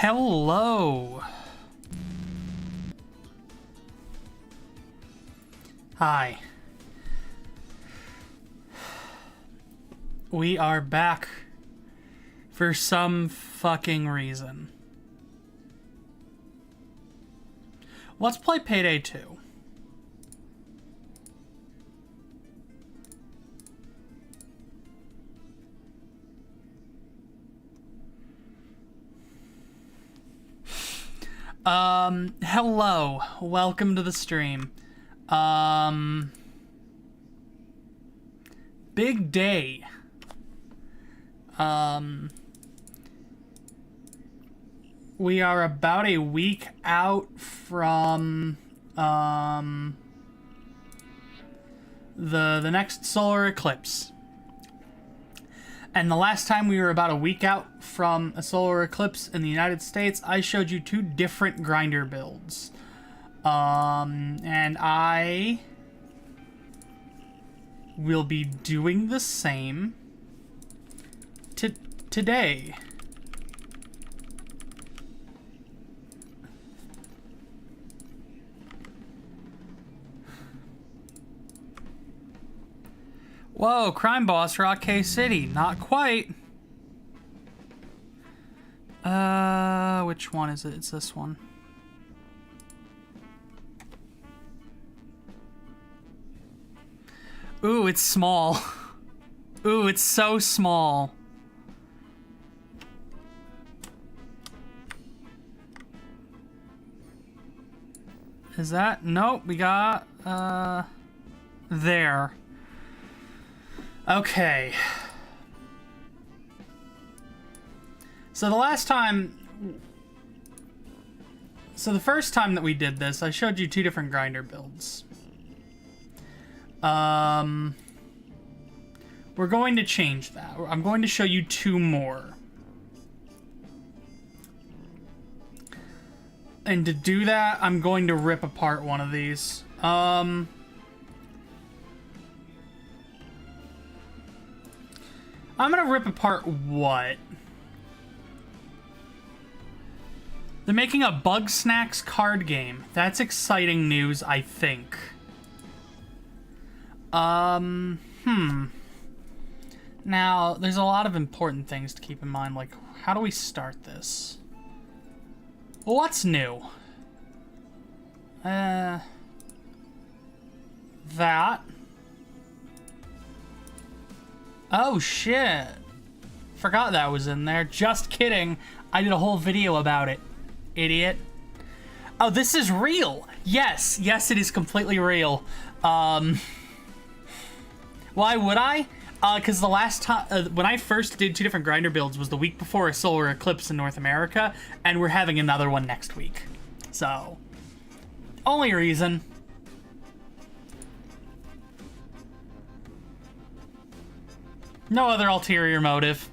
Hello. Hi. We are back for some fucking reason. Let's play Payday 2. Hello. Welcome to the stream. Big day. We are about a week out from, the next solar eclipse. And the last time we were about a week out from a solar eclipse in the United States, I showed you two different grinder builds. And I will be doing the same today. Whoa, crime boss, Rock K City. Not quite. Which one is it? It's this one. Ooh, it's small. Ooh, it's so small. Is that? Nope, we got, there. Okay. So the first time that we did this, I showed you two different grinder builds. We're going to change that. I'm going to show you two more. And to do that, I'm going to rip apart one of these. I'm gonna rip apart what? They're making a Bug Snacks card game. That's exciting news, I think. Now, there's a lot of important things to keep in mind, like, how do we start this? What's new? That. Oh, shit. Forgot that was in there. Just kidding. I did a whole video about it. Idiot. Oh, this is real. Yes. Yes, it is completely real. Why would I? Because the last time, when I first did two different grinder builds was the week before a solar eclipse in North America, and we're having another one next week. So, only reason. No other ulterior motive.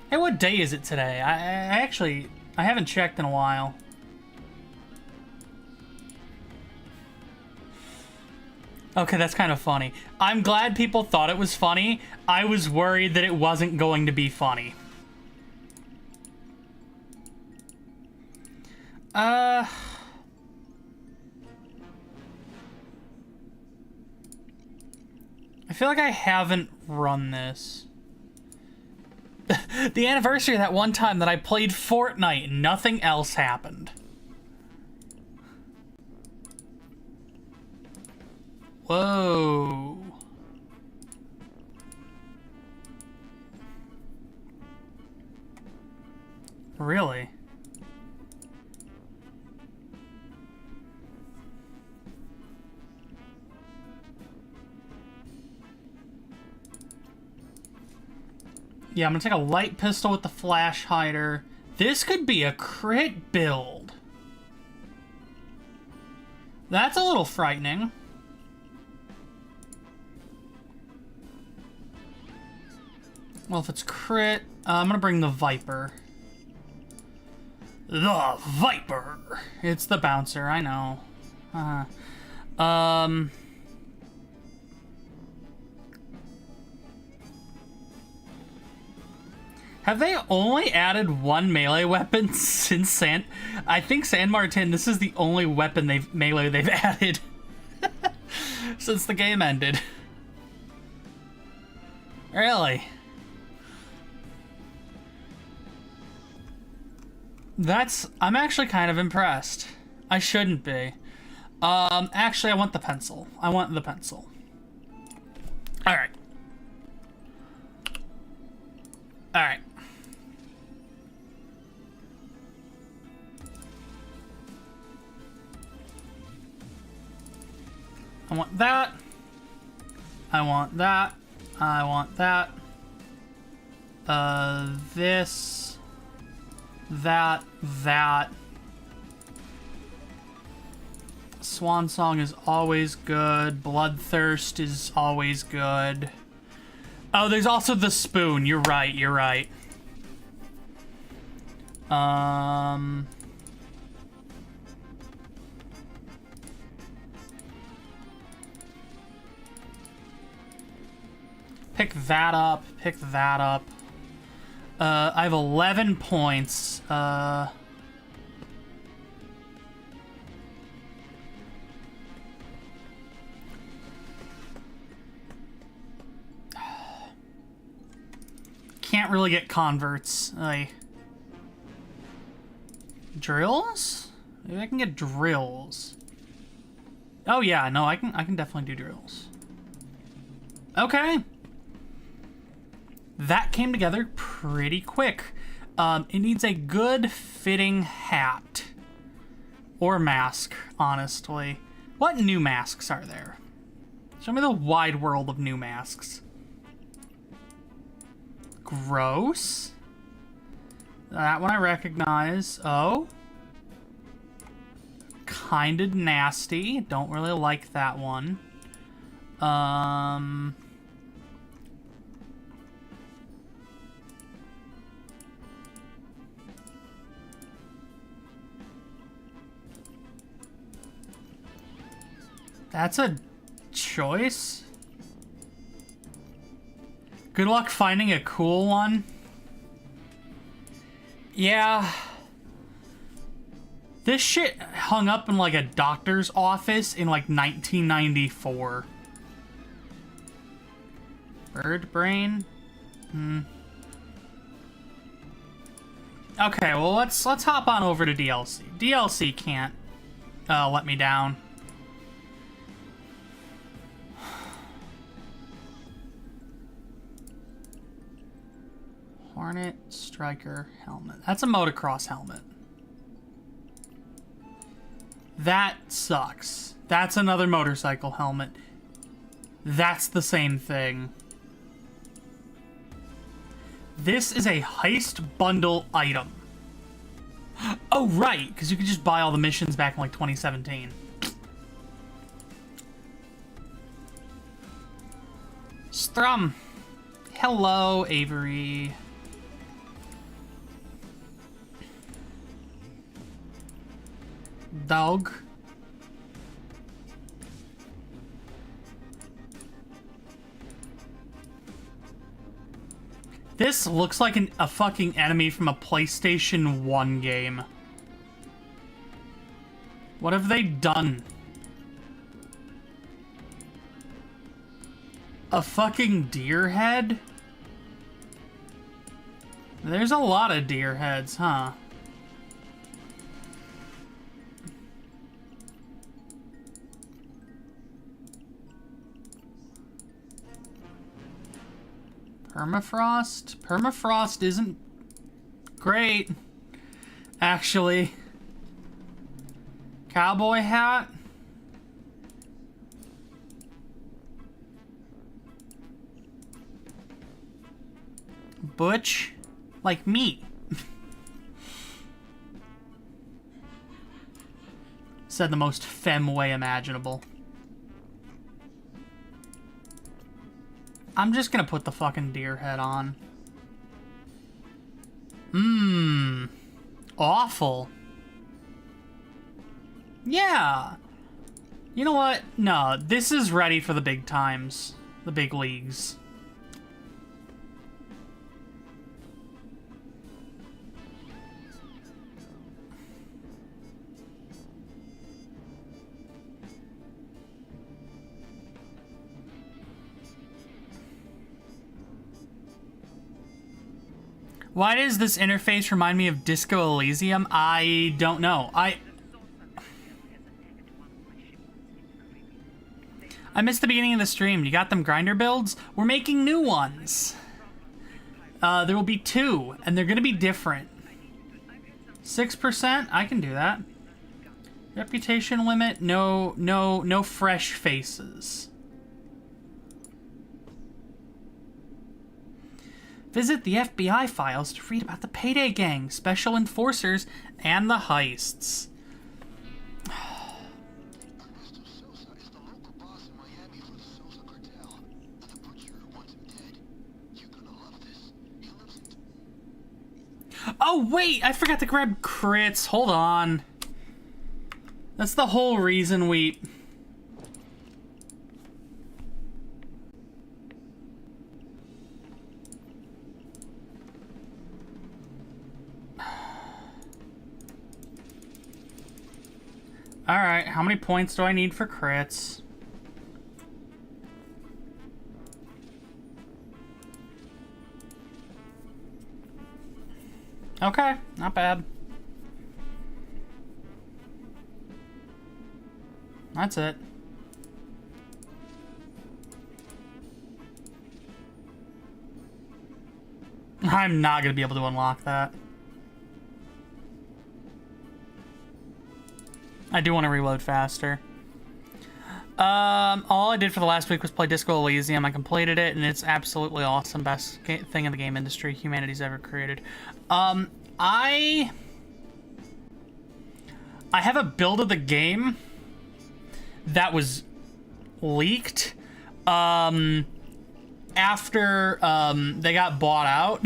Hey, what day is it today? I haven't checked in a while. Okay, that's kind of funny. I'm glad people thought it was funny. I was worried that it wasn't going to be funny. I feel like I haven't run this. The anniversary of that one time that I played Fortnite and nothing else happened. Whoa. Really? Yeah, I'm gonna take a light pistol with the flash hider. This could be a crit build. That's a little frightening. Well, if it's crit, I'm gonna bring the Viper. The Viper! It's the bouncer, I know. Have they only added one melee weapon since I think San Martin, this is the only weapon melee they've added since the game ended. Really? I'm actually kind of impressed. I shouldn't be. Actually, I want the pencil. I want the pencil. Alright. Alright. I want that. I want that. I want that. This. That. Swan Song is always good. Bloodthirst is always good. Oh, there's also the spoon. You're right, you're right. Pick that up, pick that up. I have 11 points. Can't really get converts. Drills? Maybe I can get drills. Oh yeah, no, I can definitely do drills. Okay. That came together pretty quick. It needs a good fitting hat. Or mask, honestly. What new masks are there? Show me the wide world of new masks. Gross. That one I recognize. Oh. Kinda nasty. Don't really like that one. That's a choice. Good luck finding a cool one. Yeah. This shit hung up in like a doctor's office in like 1994. Bird brain? Okay, well let's hop on over to DLC. DLC can't let me down. Hornet Striker helmet. That's a motocross helmet. That sucks. That's another motorcycle helmet. That's the same thing. This is a heist bundle item. Oh, right, because you could just buy all the missions back in like 2017. Strum. Hello, Avery. Dog. This looks like a fucking enemy from a PlayStation 1 game. What have they done? A fucking deer head? There's a lot of deer heads, huh? Permafrost? Permafrost isn't great, actually. Cowboy hat? Butch? Like meat. Said the most femme way imaginable. I'm just gonna put the fucking deer head on. Awful. Yeah. You know what? No, this is ready for the big times. The big leagues. Why does this interface remind me of Disco Elysium? I don't know. I missed the beginning of the stream. You got them grinder builds? We're making new ones. There will be 2, and they're gonna be different. 6%? I can do that. Reputation limit? No fresh faces. Visit the FBI files to read about the Payday Gang, special enforcers, and the heists. Oh, wait! I forgot to grab crits. Hold on. That's the whole reason we... Alright, how many points do I need for crits? Okay, not bad. That's it. I'm not gonna be able to unlock that. I do want to reload faster. All I did for the last week was play Disco Elysium. I completed it, and it's absolutely awesome. Best thing in the game industry humanity's ever created. I have a build of the game that was leaked after they got bought out.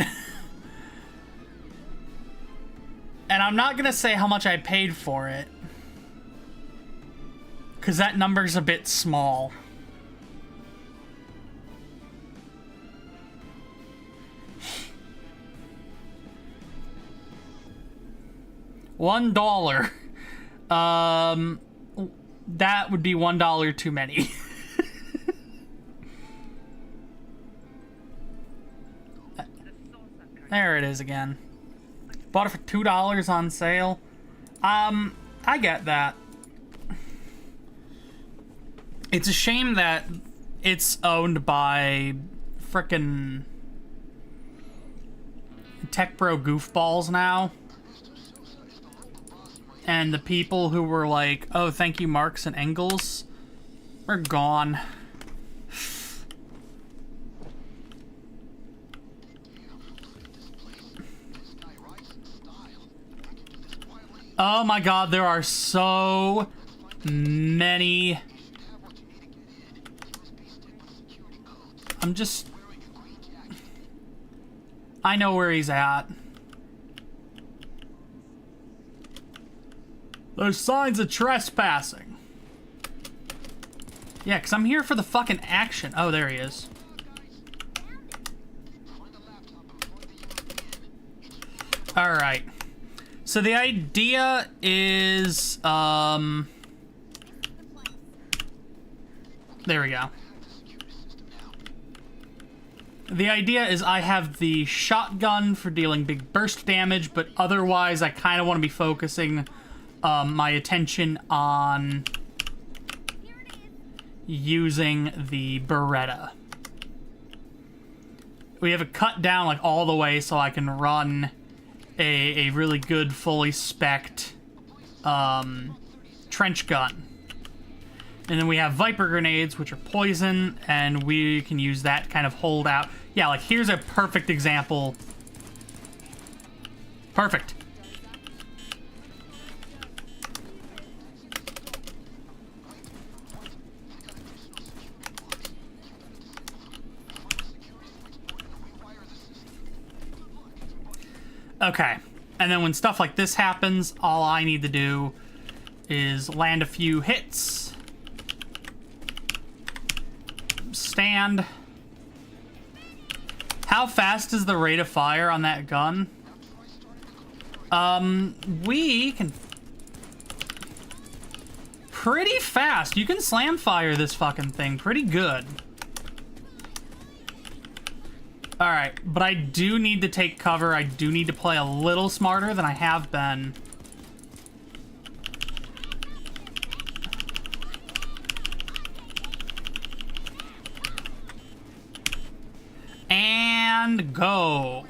And I'm not gonna say how much I paid for it, because that number's a bit small. $1. That would be $1 too many. There it is again. Bought it for $2 on sale. I get that. It's a shame that it's owned by frickin' tech bro goofballs now. And the people who were like, oh, thank you, Marx and Engels, are gone. Oh my god, there are so many. I know where he's at. There's signs of trespassing. Yeah, because I'm here for the fucking action. Oh, there he is. Alright. So the idea is, there we go. The idea is I have the shotgun for dealing big burst damage, but otherwise I kind of want to be focusing my attention on using the Beretta. We have it cut down like all the way so I can run a really good fully spec'd trench gun. And then we have Viper grenades, which are poison, and we can use that kind of hold out. Yeah, like here's a perfect example. Perfect. Okay, and then when stuff like this happens, all I need to do is land a few hits, stand. How fast is the rate of fire on that gun? We can... Pretty fast. You can slam fire this fucking thing pretty good. Alright, but I do need to take cover. I do need to play a little smarter than I have been. And go.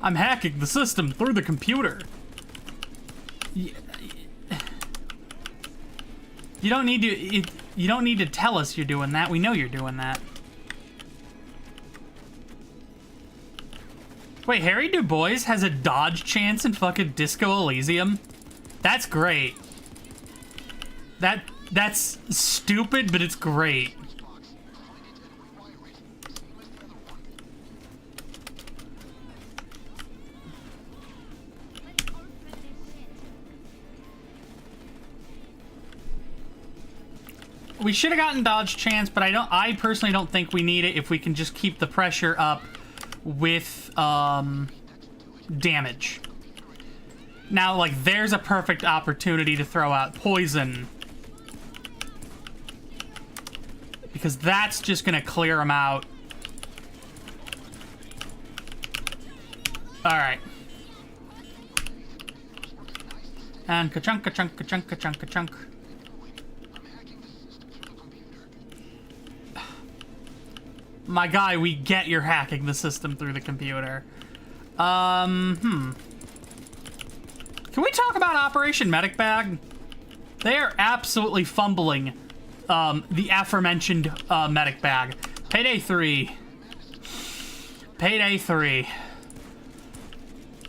I'm hacking the system through the computer. You don't need to. You don't need to tell us you're doing that. We know you're doing that. Wait, Harry Du Bois has a dodge chance in fucking Disco Elysium? That's great. That's stupid, but it's great. We should have gotten dodge chance, but I personally don't think we need it if we can just keep the pressure up with damage. Now, like, there's a perfect opportunity to throw out poison, because that's just gonna clear them out. All right. And ka-chunk, ka-chunk, ka-chunk, ka-chunk, ka-chunk. My guy, we get you're hacking the system through the computer. Can we talk about Operation Medic Bag? They are absolutely fumbling the aforementioned Medic Bag. Payday 3. Payday 3.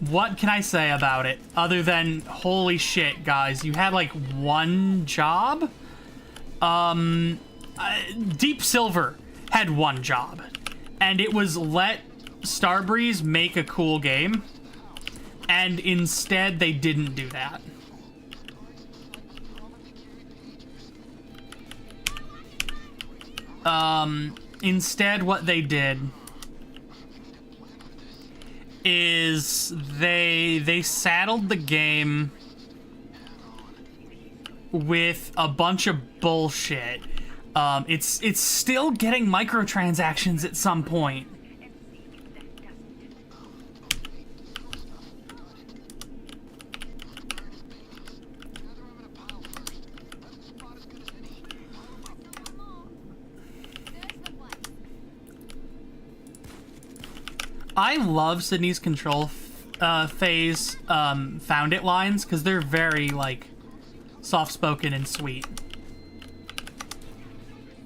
What can I say about it? Other than, holy shit, guys. You had, like, one job? Deep Silver had one job, and it was let Starbreeze make a cool game, and instead they didn't do that. Instead what they did is they saddled the game with a bunch of bullshit. It's still getting microtransactions at some point. I love Sydney's control phase found it lines, because they're very, like, soft-spoken and sweet.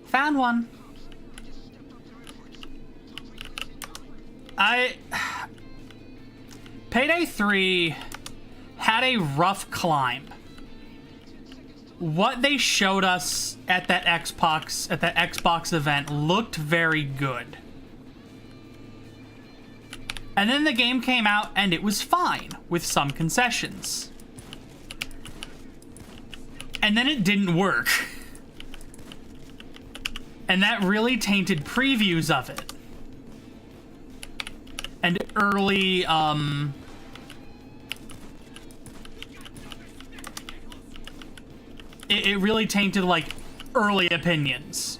Found one. Payday 3 had a rough climb. What they showed us at that Xbox event looked very good. And then the game came out and it was fine, with some concessions. And then it didn't work. And that really tainted previews of it. And early, it really tainted, like, early opinions.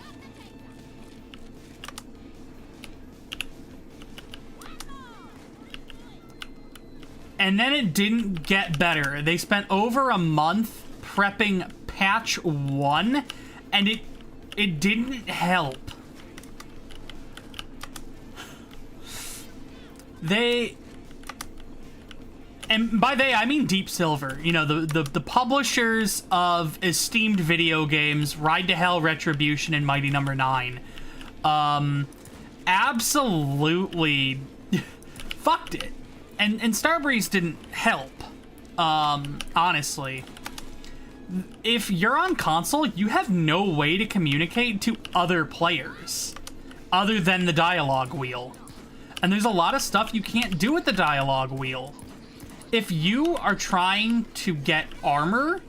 And then it didn't get better. They spent over a month prepping patch 1, and it didn't help. And by they, I mean Deep Silver. You know, the publishers of esteemed video games, Ride to Hell, Retribution, and Mighty Number 9. Absolutely fucked it. And Starbreeze didn't help, honestly. If you're on console, you have no way to communicate to other players other than the dialogue wheel. And there's a lot of stuff you can't do with the dialogue wheel. If you are trying to get armor,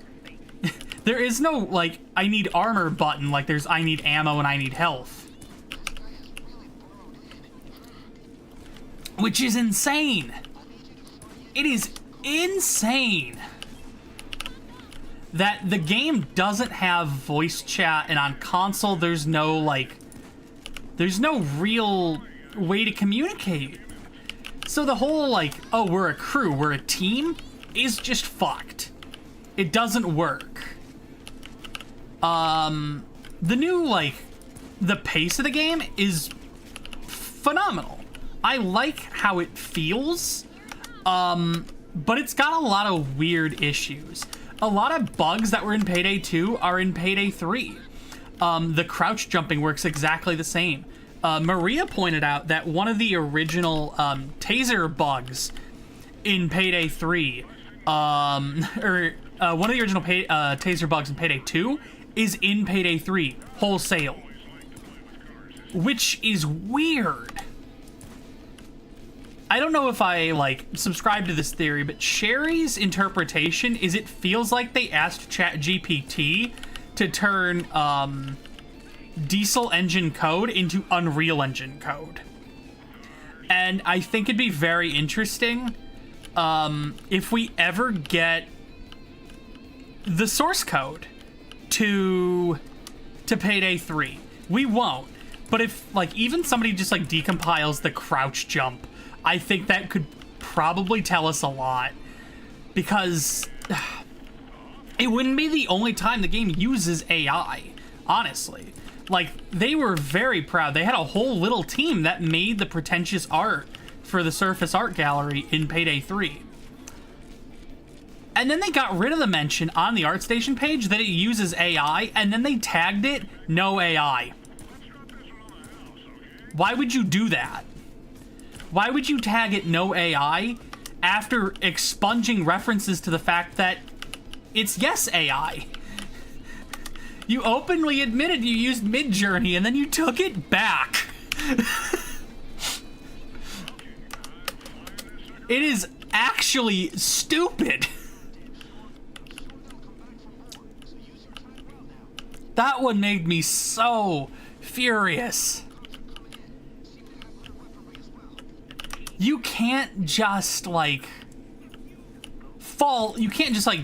there is no, like, I need armor button like there's I need ammo and I need health. Which is insane. It is insane. that the game doesn't have voice chat, and on console there's no real way to communicate. So the whole like, oh, we're a crew, we're a team, is just fucked. It doesn't work. The new, like, the pace of the game is phenomenal. I like how it feels, but it's got a lot of weird issues. A lot of bugs that were in Payday 2 are in Payday 3. The crouch jumping works exactly the same. Maria pointed out that one of the original taser bugs in Payday 3, one of the original taser bugs in Payday 2 is in Payday 3 wholesale, which is weird. I don't know if I, like, subscribe to this theory, but Sherry's interpretation is it feels like they asked ChatGPT to turn, Diesel engine code into Unreal Engine code. And I think it'd be very interesting, if we ever get the source code to Payday 3. We won't. But if, like, even somebody just, like, decompiles the crouch jump, I think that could probably tell us a lot, because it wouldn't be the only time the game uses AI, honestly. Like, they were very proud. They had a whole little team that made the pretentious art for the Surface Art Gallery in Payday 3. And then they got rid of the mention on the ArtStation page that it uses AI, and then they tagged it, no AI. Why would you do that? Why would you tag it no AI after expunging references to the fact that it's yes AI? You openly admitted you used Midjourney and then you took it back. It is actually stupid. That one made me so furious. You can't just, like, you can't just, like,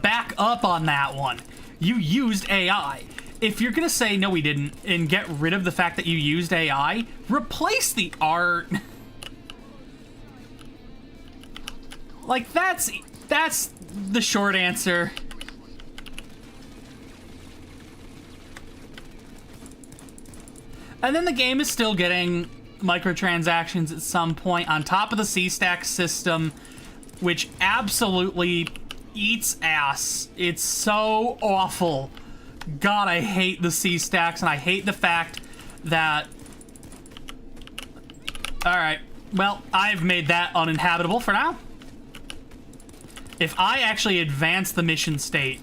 back up on that one. You used AI. If you're gonna say, no, we didn't, and get rid of the fact that you used AI, replace the art. Like, that's the short answer. And then the game is still getting microtransactions at some point on top of the C-Stack system, which absolutely eats ass. It's so awful. God, I hate the C-Stacks, and I hate the fact that... Alright, well, I've made that uninhabitable for now. If I actually advance the mission state,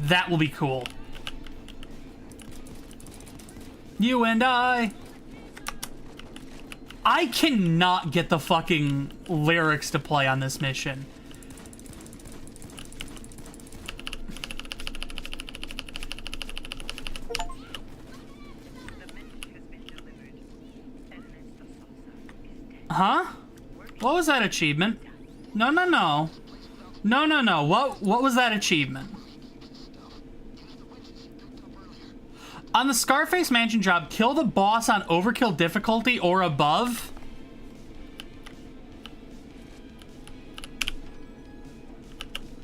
that will be cool. You and I cannot get the fucking lyrics to play on this mission. Huh? What was that achievement? No. What was that achievement? On the Scarface Mansion job, kill the boss on overkill difficulty or above.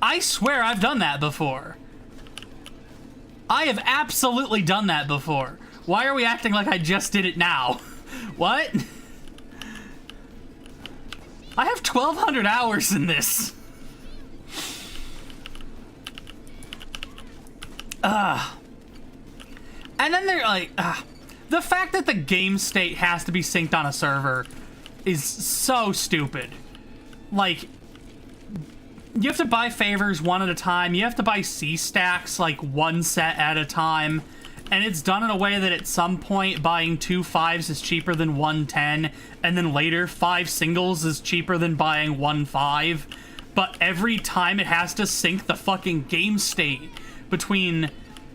I swear I've done that before. I have absolutely done that before. Why are we acting like I just did it now? What? I have 1,200 hours in this. And then they're like, the fact that the game state has to be synced on a server is so stupid. Like, you have to buy favors one at a time. You have to buy C-Stacks, like, one set at a time. And it's done in a way that at some point buying 2 5s is cheaper than 1 10. And then later, 5 singles is cheaper than buying 1 5. But every time it has to sync the fucking game state between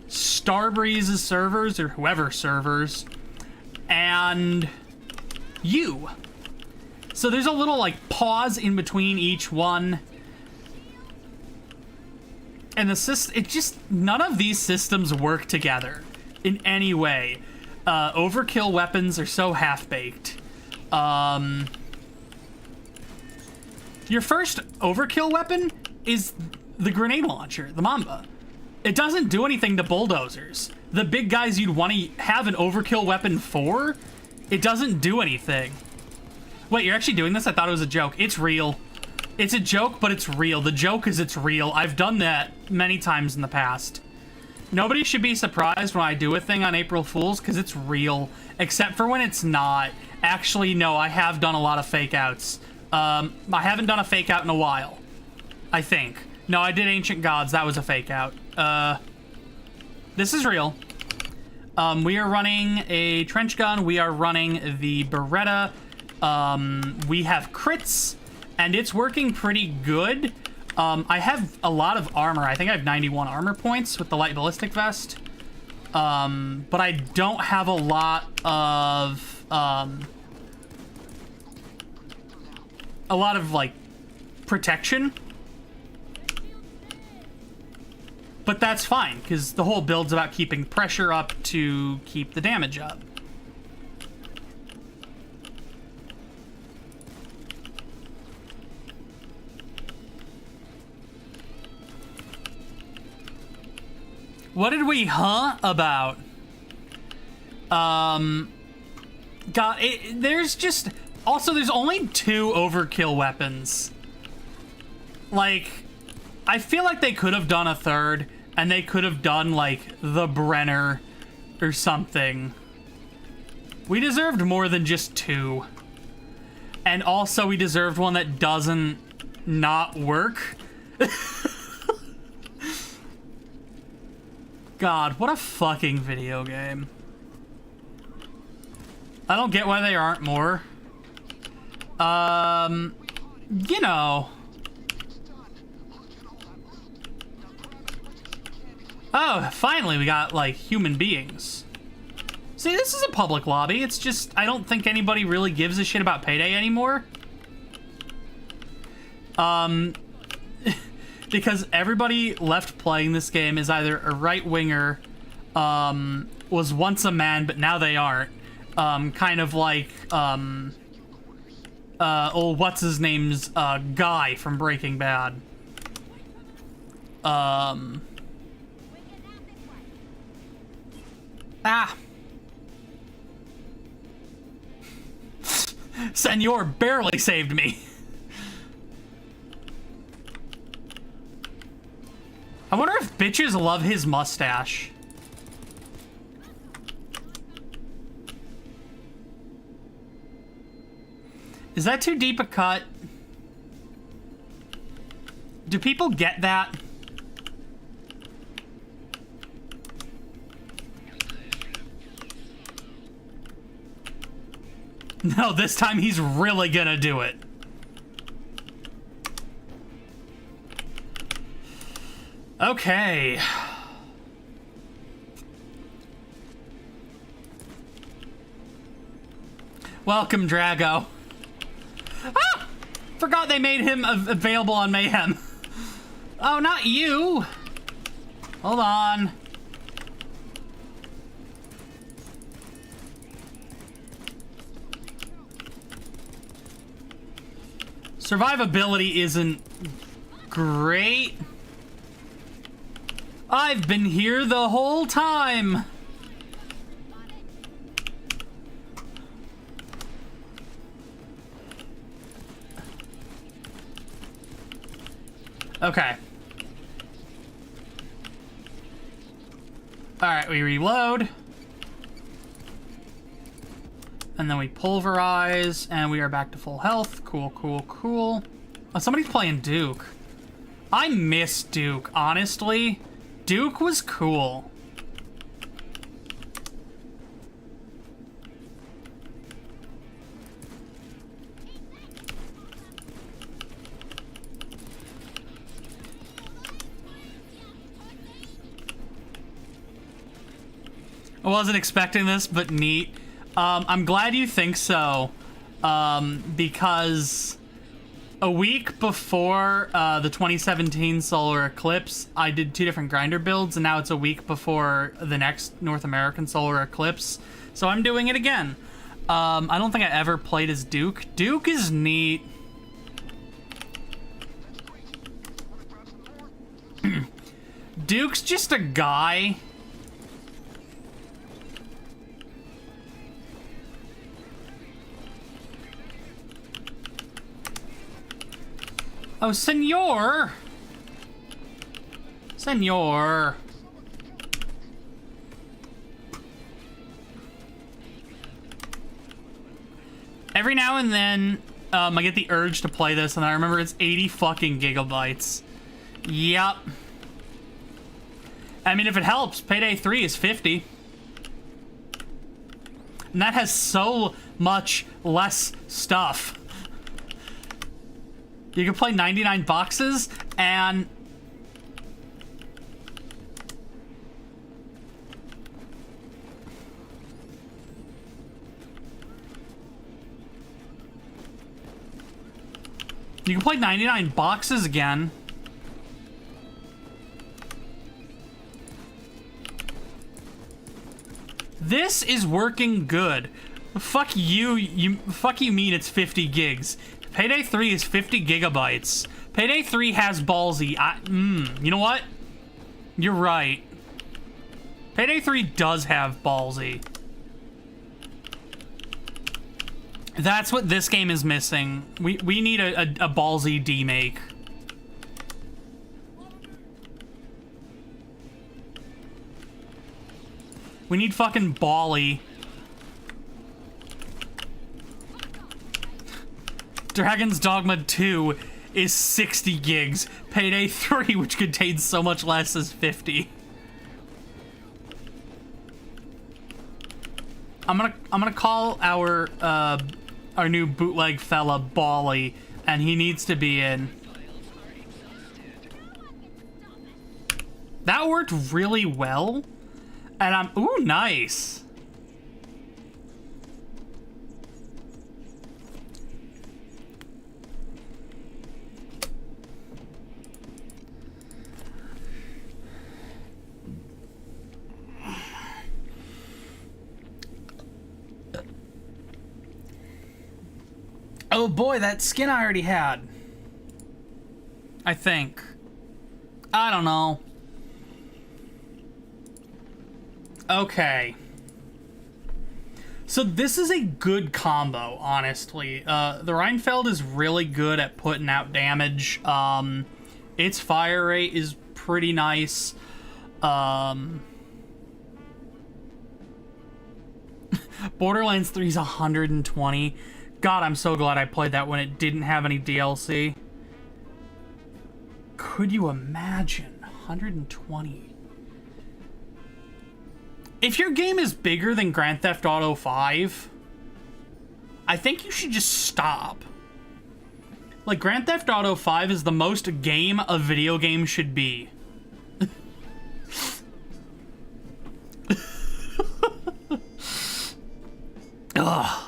Starbreeze's servers, or whoever servers, and you. So there's a little, like, pause in between each one. And it just, none of these systems work together in any way. Overkill weapons are so half-baked. Your first overkill weapon is the grenade launcher, the Mamba. It doesn't do anything to bulldozers. The big guys you'd want to have an overkill weapon for, it doesn't do anything. Wait, you're actually doing this? I thought it was a joke. It's real. It's a joke, but it's real. The joke is it's real. I've done that many times in the past. Nobody should be surprised when I do a thing on April Fools, because it's real. Except for when it's not. Actually, no, I have done a lot of fake outs. I haven't done a fake out in a while. I think. No, I did Ancient Gods. That was a fake out. This is real. We are running a trench gun. We are running the Beretta. We have crits, and it's working pretty good. I have a lot of armor. I think I have 91 armor points with the light ballistic vest. But I don't have a lot of, like, protection. But that's fine, because the whole build's about keeping pressure up to keep the damage up. What did we about? God, there's just... Also, there's only 2 overkill weapons. Like, I feel like they could have done a third, and they could have done, like, the Brenner or something. We deserved more than just 2. And also, we deserved one that doesn't not work. God, what a fucking video game. I don't get why there aren't more. You know. Oh, finally we got, like, human beings. See, this is a public lobby. It's just, I don't think anybody really gives a shit about Payday anymore. Because everybody left playing this game is either a right-winger, was once a man, but now they aren't. Kind of like, what's-his-name's, Guy from Breaking Bad. Senor barely saved me. I wonder if bitches love his mustache. Is that too deep a cut? Do people get that? No, this time he's really gonna do it. Okay. Welcome, Drago. Ah! Forgot they made him available on Mayhem. Oh, not you. Hold on. Survivability isn't great. I've been here the whole time. Okay. All right, we reload. And then we pulverize, and we are back to full health. Cool, cool, cool. Oh, somebody's playing Duke. I miss Duke, honestly. Duke was cool. I wasn't expecting this, but neat. I'm glad you think so, because A week before the 2017 solar eclipse, I did 2 different grinder builds, and now it's a week before the next North American solar eclipse. So I'm doing it again. I don't think I ever played as Duke. Duke is neat. Duke's just a guy. Oh, senor! Senor. Every now and then, I get the urge to play this, and I remember it's 80 fucking gigabytes. Yep. I mean, if it helps, Payday 3 is 50. And that has so much less stuff. You can play 99 boxes, and... You can play 99 boxes again. This is working good. Fuck you, fuck you mean it's 50 gigs. Payday 3 is 50 gigabytes. Payday 3 has ballsy. You know what? You're right. Payday 3 does have ballsy. That's what this game is missing. We need a ballsy demake. We need fucking Bally. Dragon's Dogma 2 is 60 gigs. Payday 3, which contains so much less, is 50. I'm gonna call our new bootleg fella Bally, and he needs to be in. That worked really well, and ooh, nice. Oh boy, that skin I already had. I think. I don't know. Okay. So this is a good combo, honestly. The Reinfeld is really good at putting out damage. Its fire rate is pretty nice. Borderlands 3 is 120. God, I'm so glad I played that when it didn't have any DLC. Could you imagine? 120. If your game is bigger than Grand Theft Auto 5, I think you should just stop. Like, Grand Theft Auto 5 is the most game a video game should be. Ugh.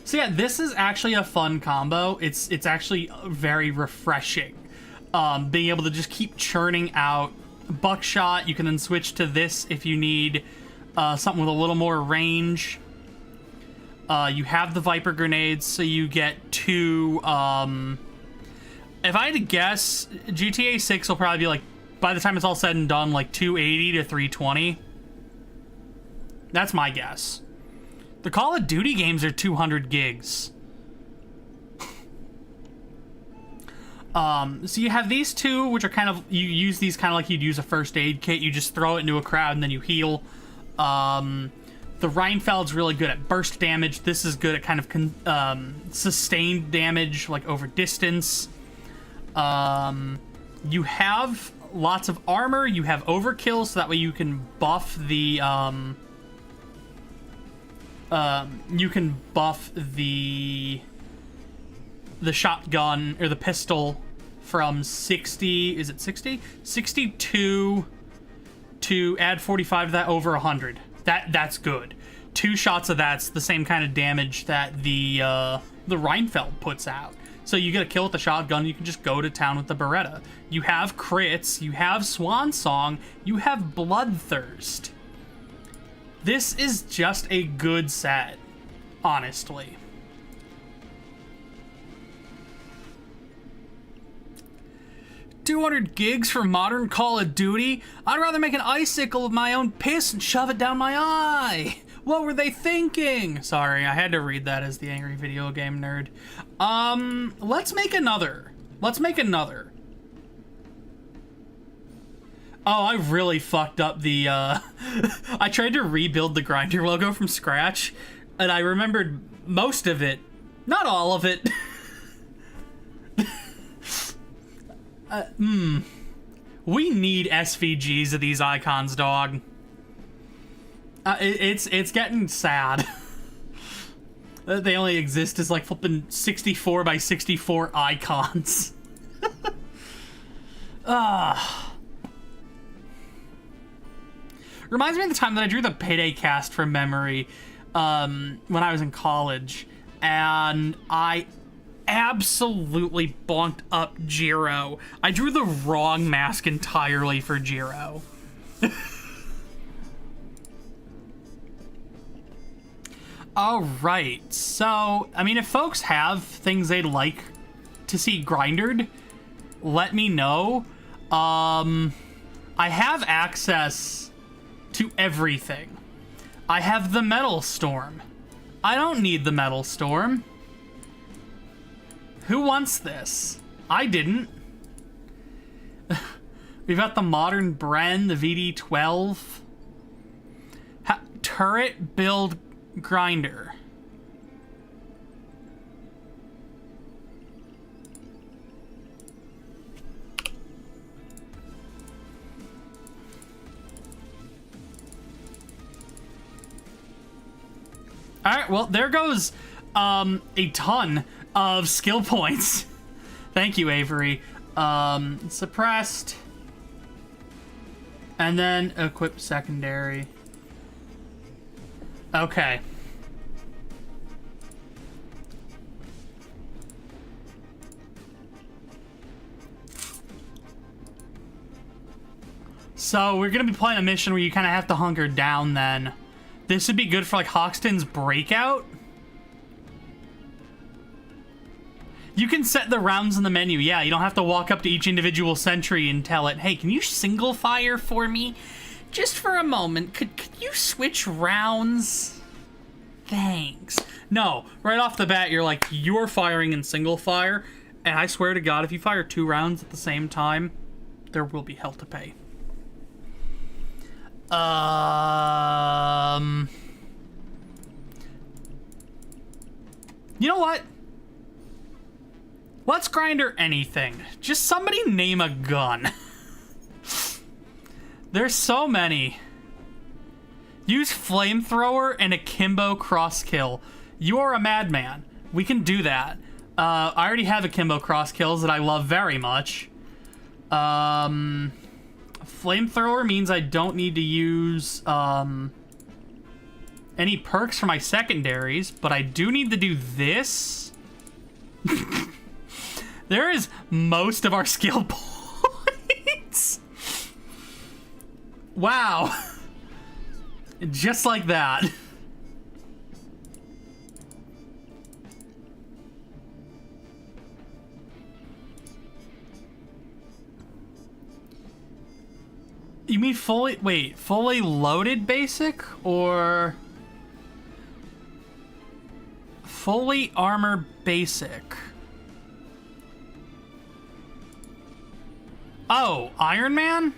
So yeah, this is actually a fun combo. It's actually very refreshing. Being able to just keep churning out buckshot. You can then switch to this if you need something with a little more range. You have the Viper grenades, so you get 2... if I had to guess, GTA 6 will probably be like, by the time it's all said and done, like 280 to 320. That's my guess. The Call of Duty games are 200 gigs. So you have these two, which are kind of, you use these kind of like you'd use a first aid kit. You just throw it into a crowd and then you heal. The Reinfeld's really good at burst damage. This is good at kind of sustained damage, like over distance. You have lots of armor. You have overkill, so that way you can buff the shotgun or the pistol from 60, is it 60? 62 to add 45 to that, over 100. That's good. 2 shots of that's the same kind of damage that the the Reinfeld puts out. So you get a kill with the shotgun, you can just go to town with the Beretta. You have crits, you have Swan Song, you have Bloodthirst. This is just a good set, honestly. $200 gigs for modern Call of Duty? I'd rather make an icicle of my own piss and shove it down my eye. What were they thinking? Sorry, I had to read that as the angry video game nerd. Let's make another. Let's make another. Oh, I really fucked up the, I tried to rebuild the Grindr logo from scratch, and I remembered most of it. Not all of it. We need SVGs of these icons, dog. It's getting sad. They only exist as like flipping 64 by 64 icons. Reminds me of the time that I drew the Payday cast from memory when I was in college, and I absolutely bonked up Jiro. I drew the wrong mask entirely for Jiro. Alright, so, I mean, if folks have things they'd like to see grindered, let me know. I have access to everything. I have the Metal Storm. I don't need the Metal Storm. Who wants this? I didn't. We've got the Modern Bren, the VD12. Turret build grinder. Alright, well, there goes a ton of skill points. Thank you, Avery. Suppressed. And then equip secondary. Okay. So we're gonna be playing a mission where you kind of have to hunker down then. This would be good for like Hoxton's Breakout. You can set the rounds in the menu. Yeah, you don't have to walk up to each individual sentry and tell it, hey, can you single fire for me? Just for a moment, could you switch rounds? Thanks. No, right off the bat, you're like, you're firing in single fire, and I swear to God, if you fire 2 rounds at the same time, there will be hell to pay. You know what? Let's grinder anything. Just somebody name a gun. There's so many. Use flamethrower and akimbo cross kill. You are a madman. We can do that. I already have akimbo cross kills that I love very much. Flamethrower means I don't need to use any perks for my secondaries, but I do need to do this. There is most of our skill points. Wow. Just like that. You mean fully, wait, fully loaded basic or fully armor basic? Oh, Iron Man?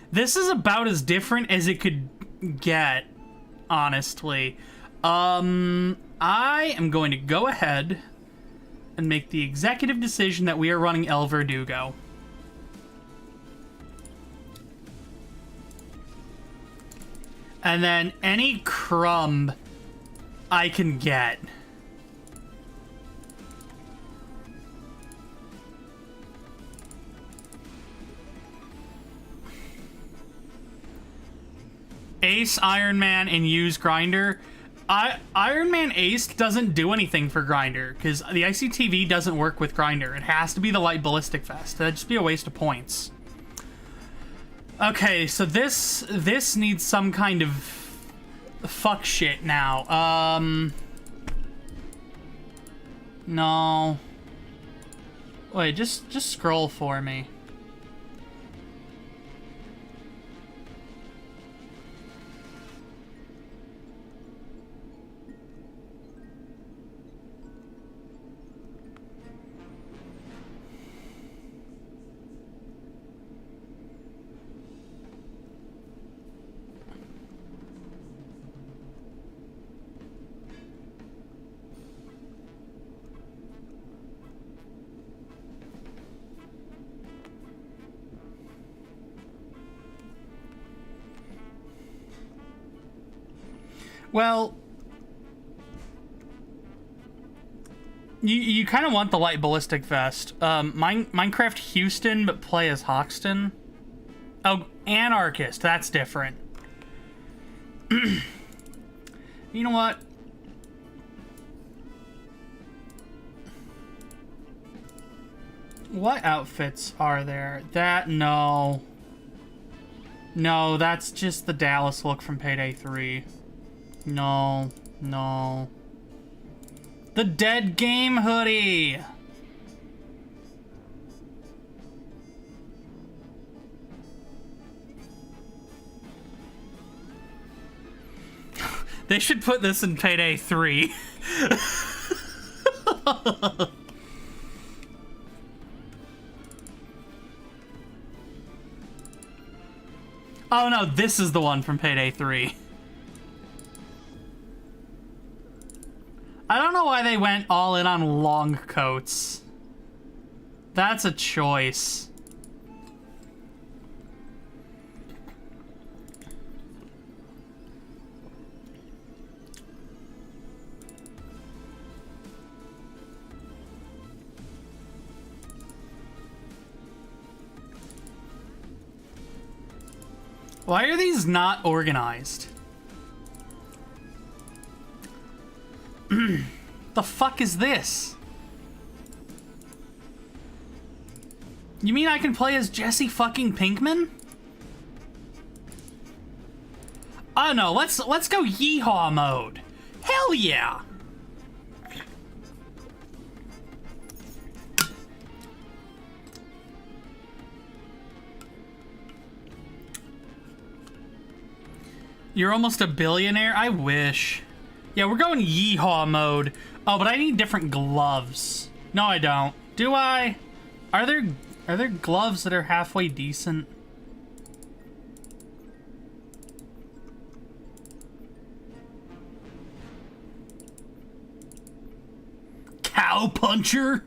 This is about as different as it could get, honestly. I am going to go ahead and make the executive decision that we are running El Verdugo. And then any crumb I can get. Ace Iron Man and use Grinder. Iron Man Ace doesn't do anything for Grinder because the ICTV doesn't work with Grinder. It has to be the light ballistic vest. That'd just be a waste of points. Okay, so this needs some kind of fuck shit now. No. Wait, just scroll for me. Well, you kind of want the light ballistic vest. Minecraft Houston, but play as Hoxton. Oh, Anarchist. That's different. You know what? What outfits are there? No. No, that's just the Dallas look from Payday 3. No. The Dead Game hoodie! They should put this in Payday 3. Oh no, this is the one from Payday 3. I don't know why they went all in on long coats. That's a choice. Why are these not organized? The fuck is this? You mean I can play as Jesse fucking Pinkman? Oh no, let's go yeehaw mode. Hell yeah! You're almost a billionaire? I wish. Yeah, we're going yeehaw mode. Oh, but I need different gloves. No, I don't. Do I? Are there gloves that are halfway decent? Cow puncher?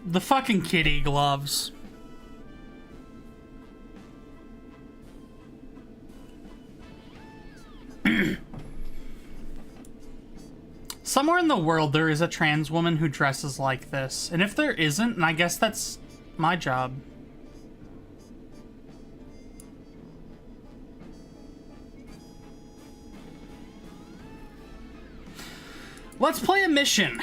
The fucking kitty gloves. Somewhere in the world there is a trans woman who dresses like this. And if there isn't, and I guess that's my job. Let's play a mission.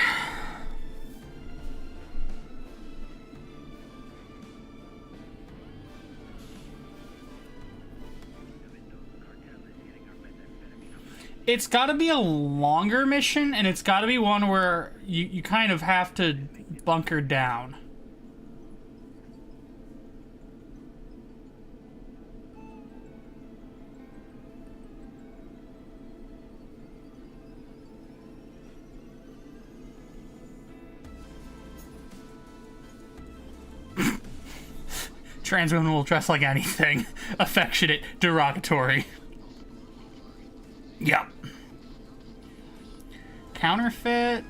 It's got to be a longer mission, and it's got to be one where you kind of have to bunker down. Trans women will dress like anything. Affectionate, derogatory. Yep. Counterfeit?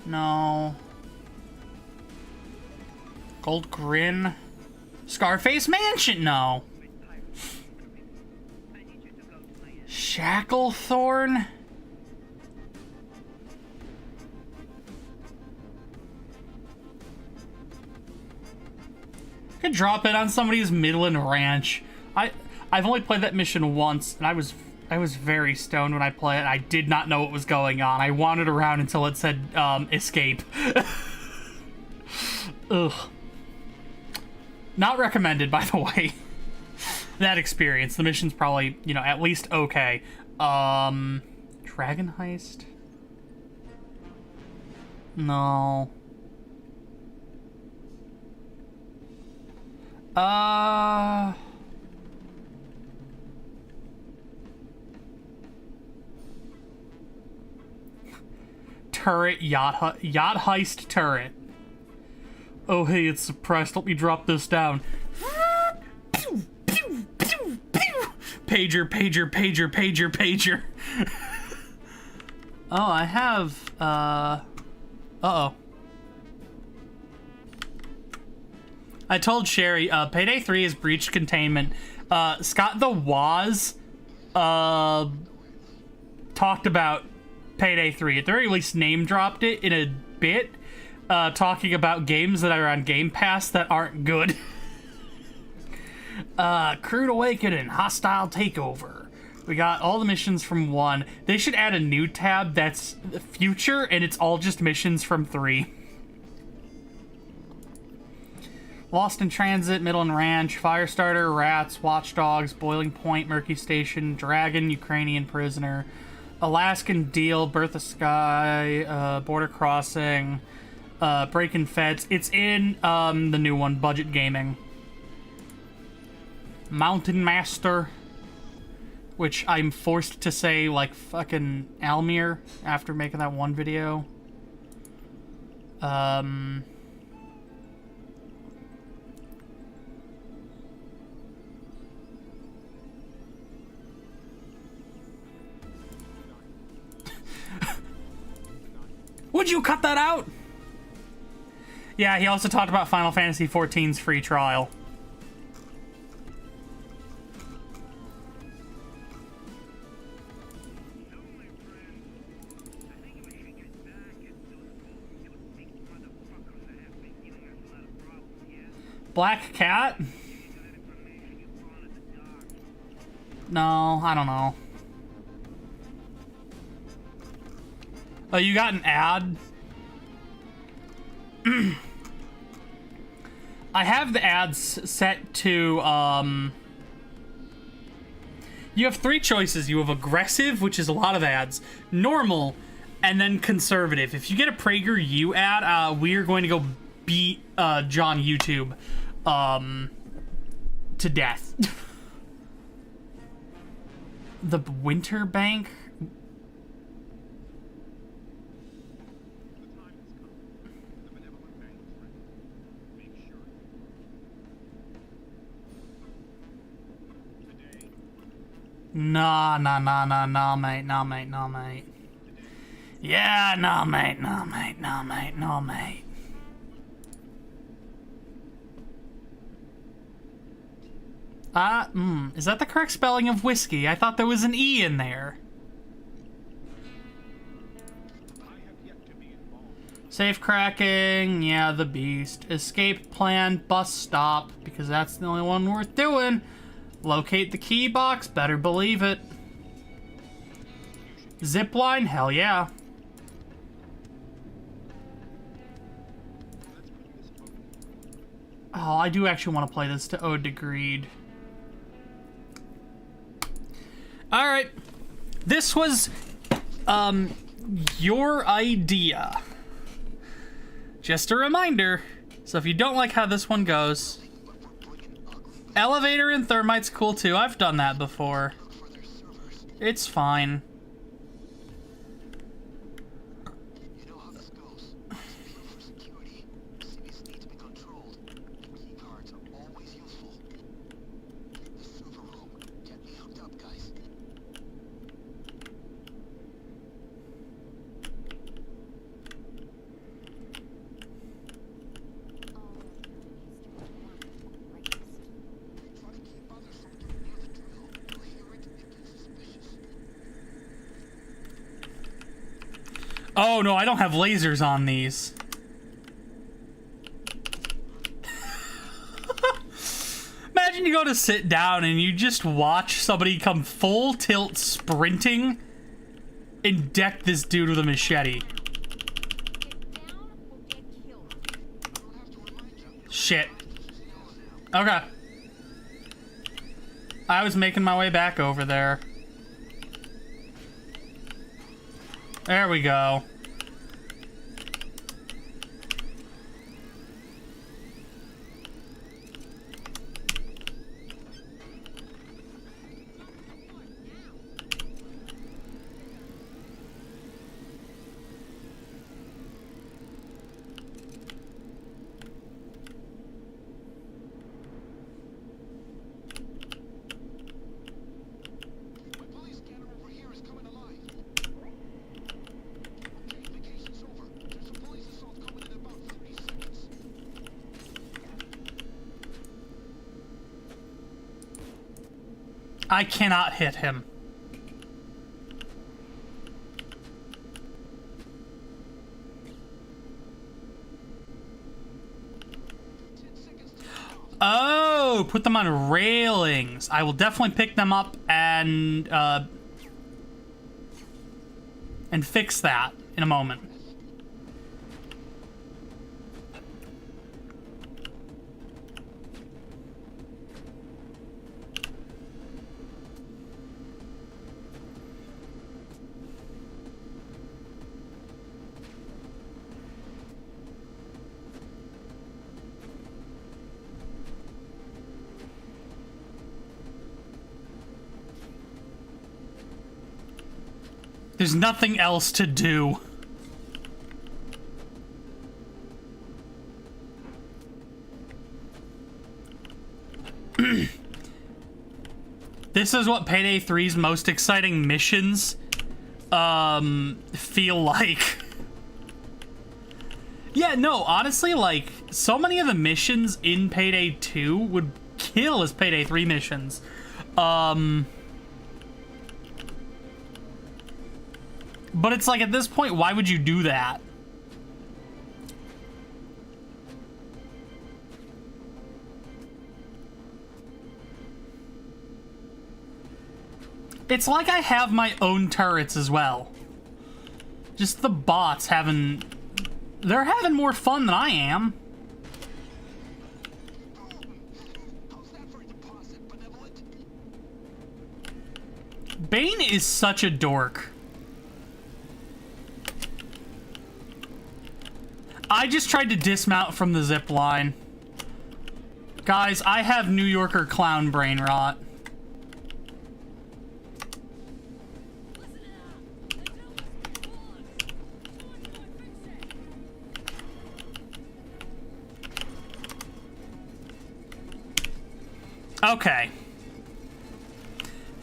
No. Gold Grin? Scarface Mansion? No. Shacklethorn? Could drop it on somebody's Midland Ranch. I've only played that mission once, and I was very stoned when I played it. I did not know what was going on. I wandered around until it said escape. Ugh. Not recommended, by the way. That experience. The mission's probably, you know, at least okay. Dragon Heist? No. Turret yacht heist turret. Oh hey, it's suppressed. Let me drop this down. Pager, pager, pager, pager, pager. Oh, I have uh-oh. I told Sherry, Payday 3 has breached containment. Scott the Woz talked about Payday 3. At the very least, name dropped it in a bit, talking about games that are on Game Pass that aren't good. Crude Awakening, Hostile Takeover. We got all the missions from 1. They should add a new tab that's future, and it's all just missions from 3. Lost in Transit, Midland Ranch, Firestarter, Rats, Watchdogs, Boiling Point, Murky Station, Dragon, Ukrainian Prisoner, Alaskan Deal, Birth of Sky, Border Crossing, Breaking Feds. It's in the new one, Budget Gaming. Mountain Master, which I'm forced to say like fucking Almir after making that one video. Would you cut that out? Yeah, he also talked about Final Fantasy XIV's free trial. Black Cat? No, I don't know. Oh, you got an ad? I have the ads set to, you have 3 choices. You have aggressive, which is a lot of ads, normal, and then conservative. If you get a PragerU ad, we're going to go beat John YouTube to death. The Winter Bank? Nah, mate. Yeah, nah, mate. Is that the correct spelling of whiskey? I thought there was an E in there. Safe cracking, yeah, the beast. Escape plan, bus stop, because that's the only one worth doing. Locate the key box, better believe it. Zipline, hell yeah. Oh, I do actually want to play this to Ode to Greed. Alright. This was, your idea. Just a reminder. So if you don't like how this one goes... Elevator and Thermite's cool too. I've done that before. It's fine. You know how this goes. For security, CBs need to be controlled. Key cards are always useful. Oh, no, I don't have lasers on these. Imagine you go to sit down and you just watch somebody come full tilt sprinting and deck this dude with a machete. Shit. Okay. I was making my way back over there. There we go. My police scanner over here is coming alive. Okay, vacation's over. There's a police assault coming in about 30 seconds. I cannot hit him. Oh, put them on railings. I will definitely pick them up and fix that in a moment. There's nothing else to do. This is what Payday 3's most exciting missions feel like. Yeah, no, honestly, like, so many of the missions in Payday 2 would kill as Payday 3 missions. But it's like, at this point, why would you do that? It's like I have my own turrets as well. Just the bots having... They're having more fun than I am. How's that for a deposit, benevolent? Bane is such a dork. I just tried to dismount from the zip line. Guys, I have New Yorker clown brain rot. Okay.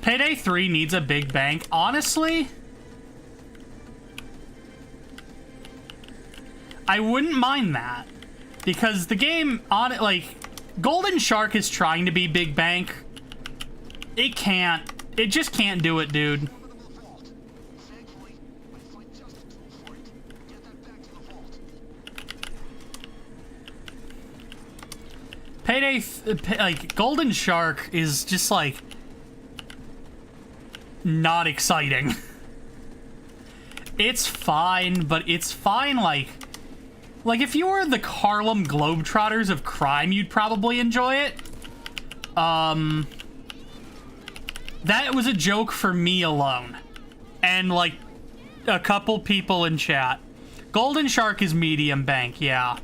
Payday 3 needs a big bank. Honestly, I wouldn't mind that. Because the game, on it, like, Golden Shark is trying to be big bank. It can't. It just can't do it, dude. Formidable vault. Thankfully, we find just a tool for it. Get that back to the vault. Payday, like, Golden Shark is just, like, not exciting. It's fine, but it's fine, like, if you were the Harlem Globetrotters of crime, you'd probably enjoy it. That was a joke for me alone. And, like, a couple people in chat. Golden Shark is medium bank, yeah.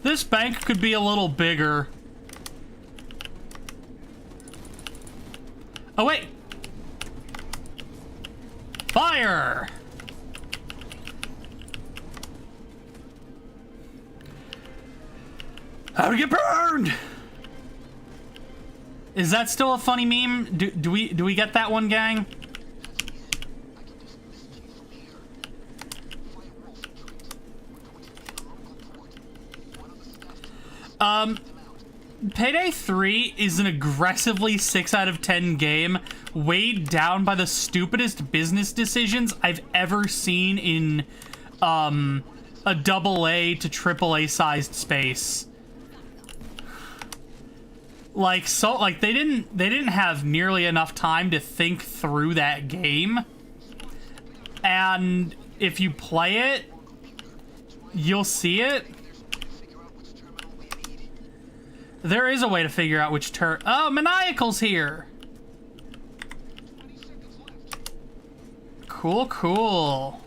This bank could be a little bigger. Oh, wait. Fire! How to get burned? Is that still a funny meme? Do we get that one, gang? I can dismiss you from here. Firewall retreat. We're going to the local port. One of the staff teams sent them out. Payday 3 is an aggressively 6 out of 10 game, weighed down by the stupidest business decisions I've ever seen in a AA to AAA sized space. Like, they didn't have nearly enough time to think through that game. And if you play it, you'll see it. There is a way to figure out which oh, Maniacal's here! Cool, cool.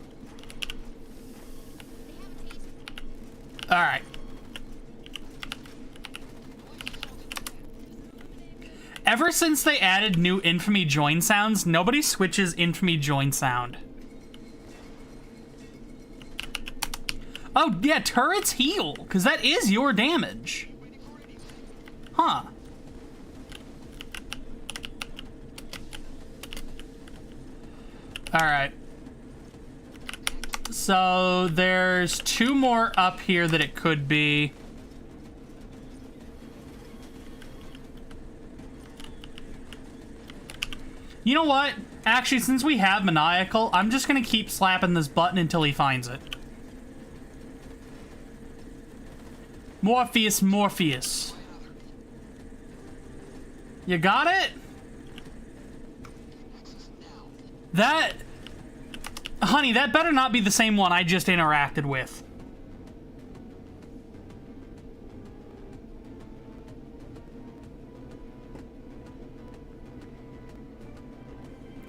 Alright. Ever since they added new Infamy join sounds, nobody switches Infamy join sound. Oh, yeah, turrets heal, because that is your damage. Huh. Alright. So, there's 2 more up here that it could be. You know what? Actually, since we have Maniacal, I'm just gonna keep slapping this button until he finds it. Morpheus, Morpheus. You got it? That... Honey, that better not be the same one I just interacted with.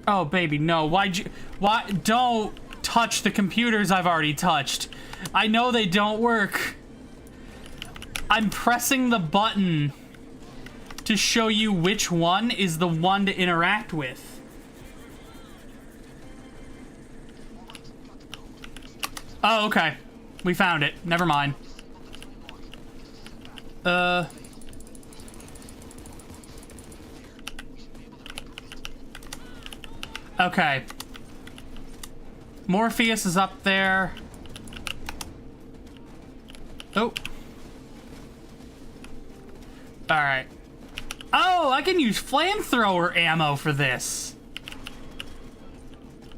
Oh, baby, no. Why? Don't touch the computers I've already touched. I know they don't work. I'm pressing the button to show you which one is the one to interact with. Oh, okay. We found it. Never mind. Okay. Morpheus is up there. Oh. Alright. Oh, I can use flamethrower ammo for this.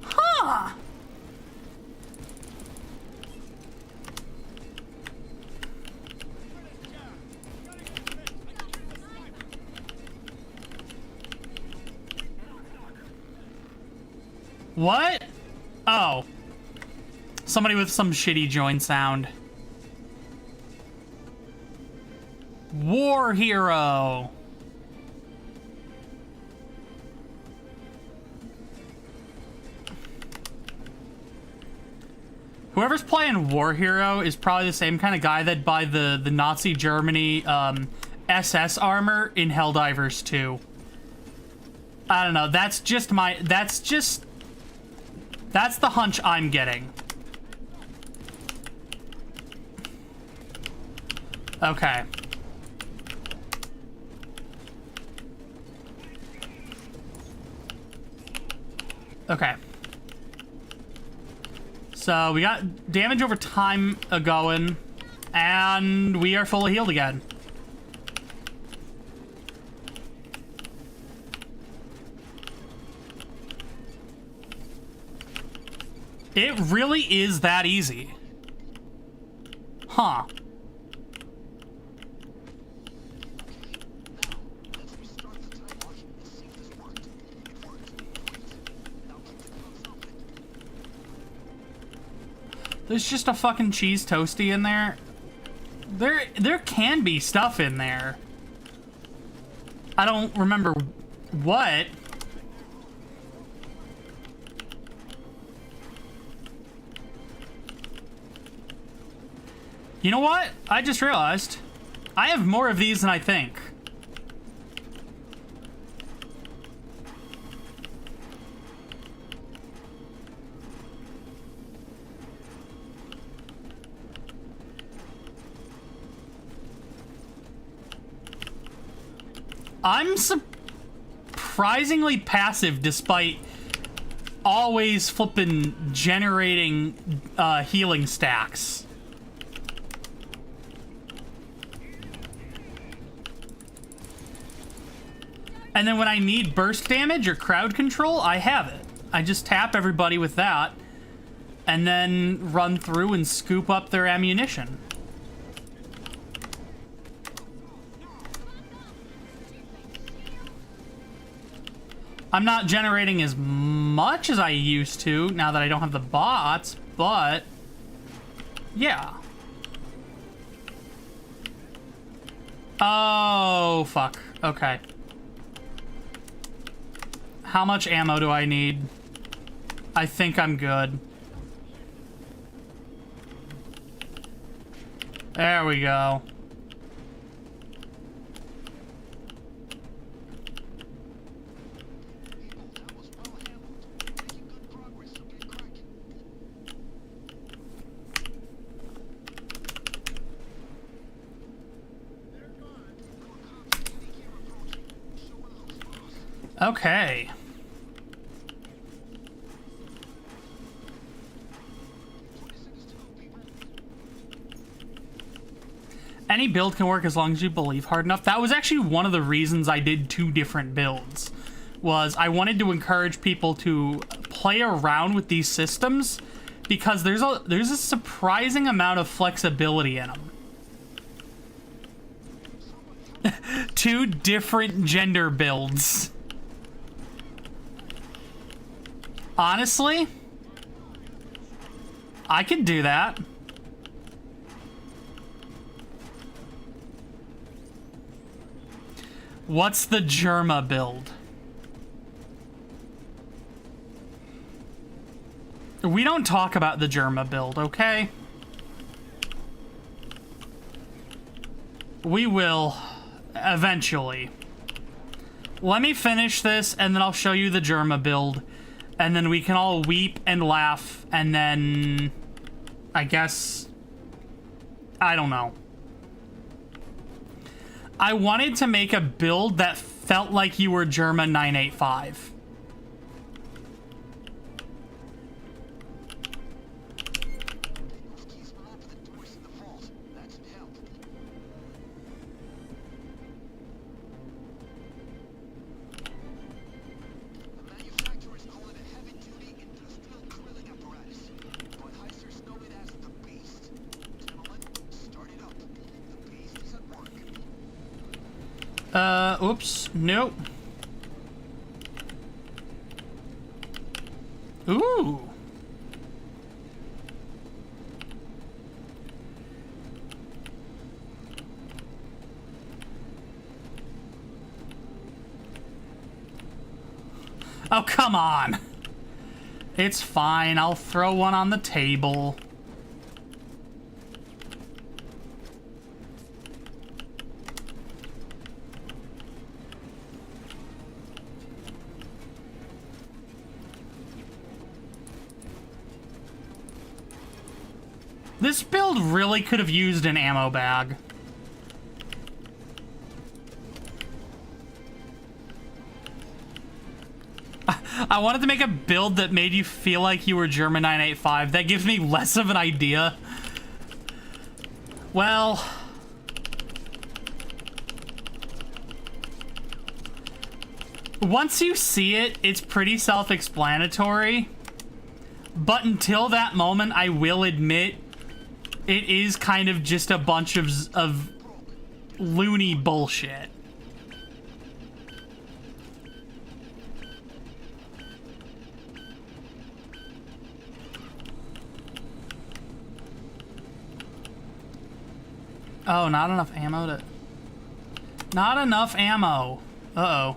Huh. What? Oh. Somebody with some shitty join sound. War Hero. Whoever's playing War Hero is probably the same kind of guy that'd buy the Nazi Germany SS armor in Helldivers 2. I don't know. That's the hunch I'm getting. Okay. Okay. So we got damage over time going, and we are fully healed again. It really is that easy. Huh. There's just a fucking cheese toasty in there. There can be stuff in there. I don't remember what. You know what? I just realized I have more of these than I think. I'm surprisingly passive despite always flipping generating healing stacks. And then when I need burst damage or crowd control, I have it. I just tap everybody with that, and then run through and scoop up their ammunition. I'm not generating as much as I used to now that I don't have the bots, but yeah. Oh, fuck. Okay. How much ammo do I need? I think I'm good. There we go. That was well handled. Making good progress, so get cracking. Okay. Any build can work as long as you believe hard enough. That was actually one of the reasons I did 2 different builds. Was I wanted to encourage people to play around with these systems because there's a surprising amount of flexibility in them. 2 different gender builds. Honestly, I could do that. What's the Germa build? We don't talk about the Germa build, okay? We will eventually. Let me finish this and then I'll show you the Germa build. And then we can all weep and laugh and then I guess I don't know. I wanted to make a build that felt like you were Germa 985. Keys will open the doors in the vault. That should help. The manufacturers call it a heavy-duty industrial drilling apparatus, but heisters know it as the Beast. Gentlemen, start it up. The Beast is at work. Oops. Nope. Ooh. Oh, come on. It's fine. I'll throw one on the table. This build really could have used an ammo bag. I wanted to make a build that made you feel like you were German 985. That gives me less of an idea. Well... once you see it, it's pretty self-explanatory. But until that moment, I will admit, it is kind of just a bunch of loony bullshit. Oh, not enough ammo to... not enough ammo. Uh-oh.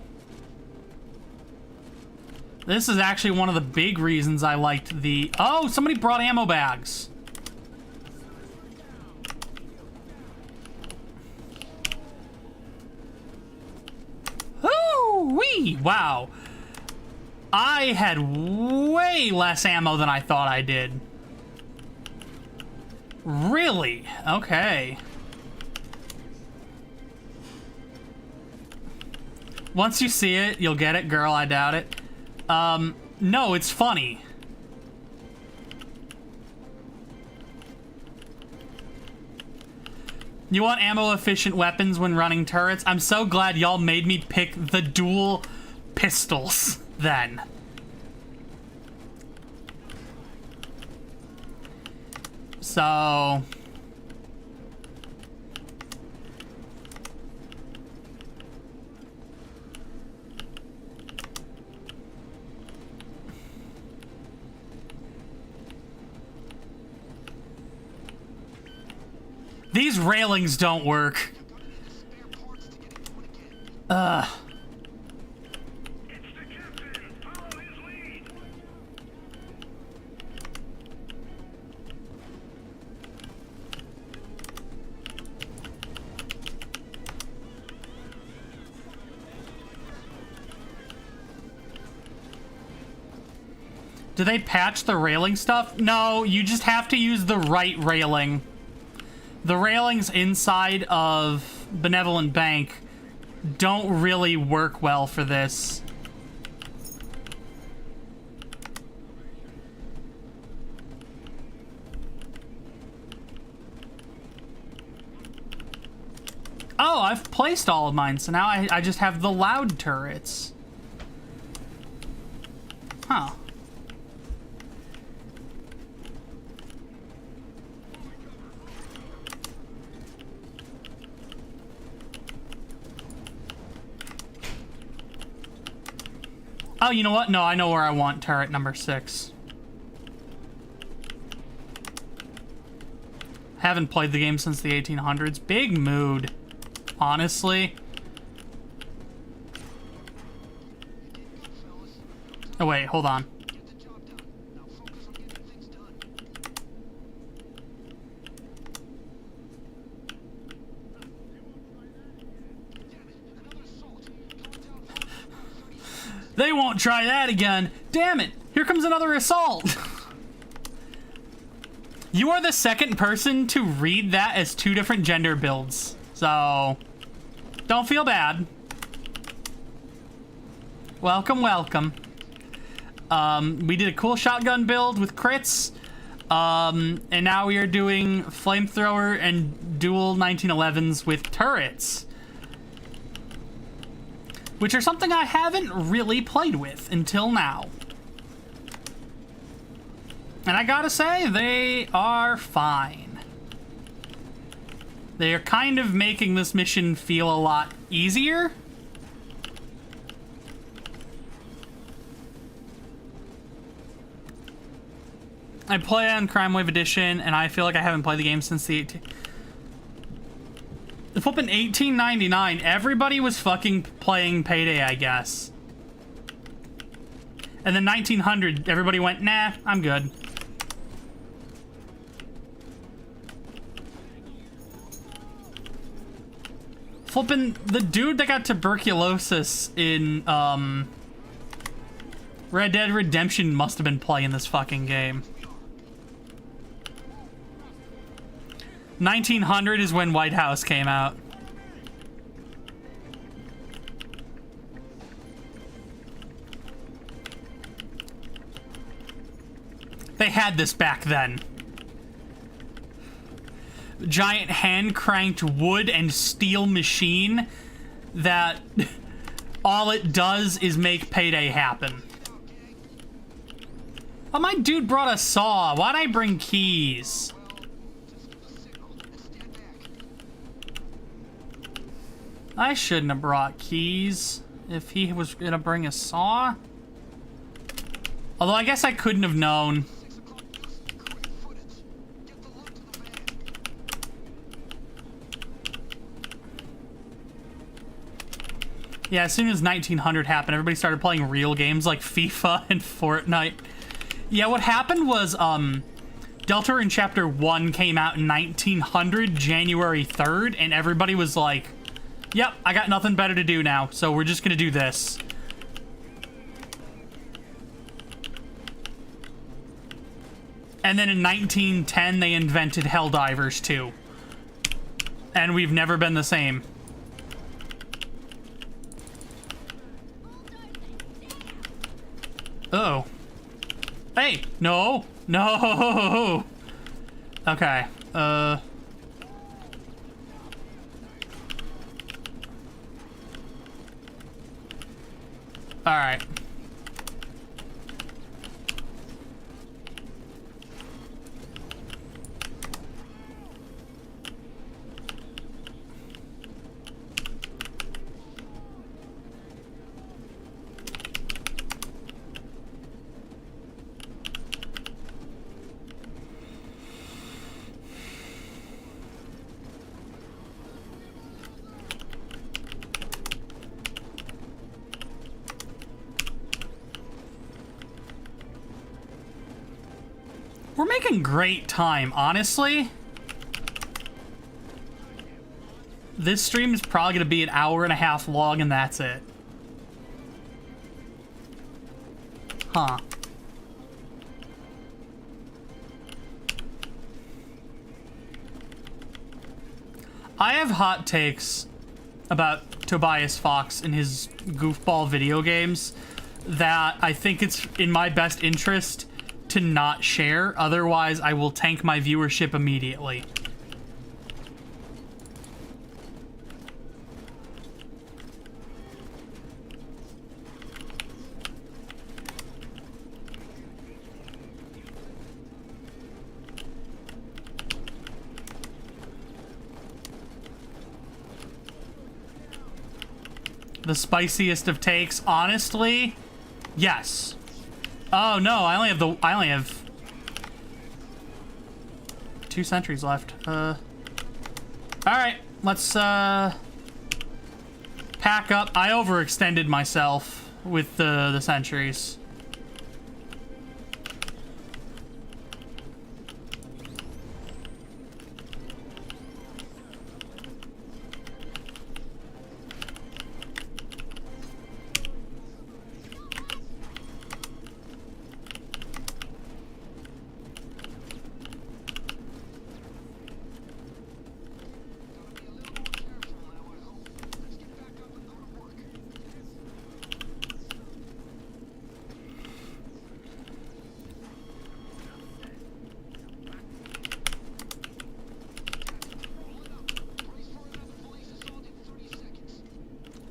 This is actually one of the big reasons I liked the... oh, somebody brought ammo bags. Ooh-wee! Wow. I had way less ammo than I thought I did. Really? Okay. Once you see it, you'll get it, girl. I doubt it. No, it's funny. You want ammo-efficient weapons when running turrets? I'm so glad y'all made me pick the dual pistols, then. So... These railings don't work. Ugh. Do they patch the railing stuff? No, you just have to use the right railing. The railings inside of Benevolent Bank don't really work well for this. Oh, I've placed all of mine, so now I just have the loud turrets. Huh. Oh, you know what? No, I know where I want turret number 6. Haven't played the game since the 1800s. Big mood, honestly. Oh, wait, hold on. They won't try that again. Damn it. Here comes another assault. You are the second person to read that as 2 different gender builds. So, don't feel bad. Welcome, welcome. We did a cool shotgun build with crits. And now we are doing flamethrower and dual 1911s with turrets. Which are something I haven't really played with until now. And I gotta say, they are fine. They are kind of making this mission feel a lot easier. I play on Crime Wave Edition, and I feel like I haven't played the game since the flippin' 1899, everybody was fucking playing Payday, I guess. And then 1900, everybody went, nah, I'm good. Flippin' the dude that got tuberculosis in, Red Dead Redemption must have been playing this fucking game. 1900 is when White House came out. They had this back then. Giant hand-cranked wood and steel machine that all it does is make Payday happen. Oh, my dude brought a saw. Why'd I bring keys? I shouldn't have brought keys if he was gonna bring a saw. Although I guess I couldn't have known. Yeah, as soon as 1900 happened, everybody started playing real games like FIFA and Fortnite. Yeah, what happened was, Deltarune Chapter 1 came out in 1900, January 3rd, and everybody was like, yep, I got nothing better to do now, so we're just gonna do this. And then in 1910, they invented Helldivers 2. And we've never been the same. Uh-oh. Hey! No! No! Okay. Alright. We're making great time, honestly. This stream is probably going to be an hour and a half long, and that's it. Huh. I have hot takes about Tobias Fox and his goofball video games that I think it's in my best interest to not share, otherwise I will tank my viewership immediately. The spiciest of takes, honestly, yes. Oh no, I only have 2 sentries left. All right, let's pack up. I overextended myself with the sentries.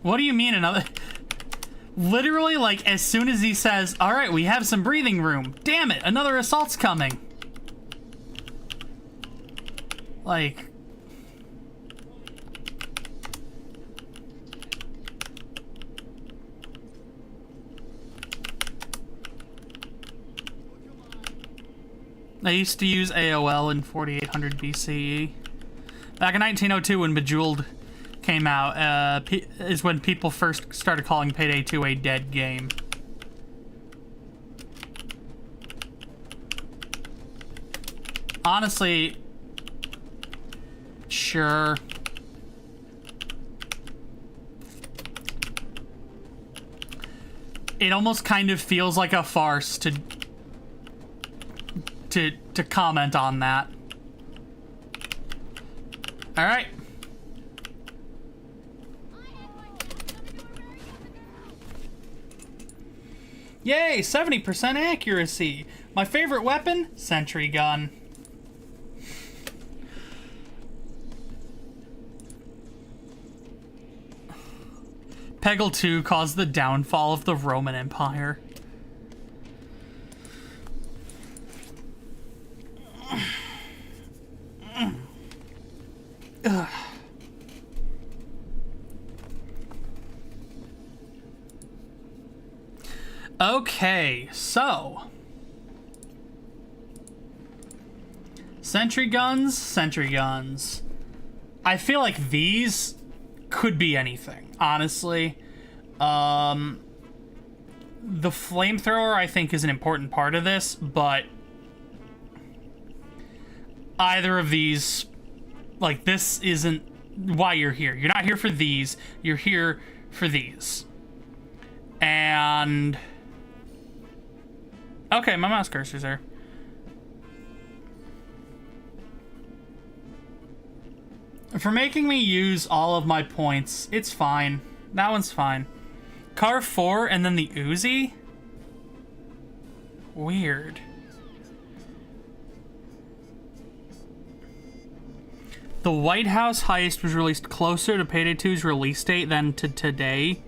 What do you mean another? Literally, like, as soon as he says, all right, we have some breathing room. Damn it, another assault's coming. Like... I used to use AOL in 4800 BCE. Back in 1902 when Bejeweled came out, is when people first started calling Payday 2 a dead game. Honestly, sure. It almost kind of feels like a farce to comment on that. All right. Yay, 70% accuracy. My favorite weapon? Sentry gun. Peggle 2 caused the downfall of the Roman Empire. Ugh. Okay, so sentry guns. I feel like these could be anything, honestly. The flamethrower I think is an important part of this, but either of these, like, this isn't why you're here. You're not here for these, you're here for these. And okay, my mouse cursor's there. For making me use all of my points, it's fine. That one's fine. Car 4 and then the Uzi? Weird. The White House heist was released closer to Payday 2's release date than to today.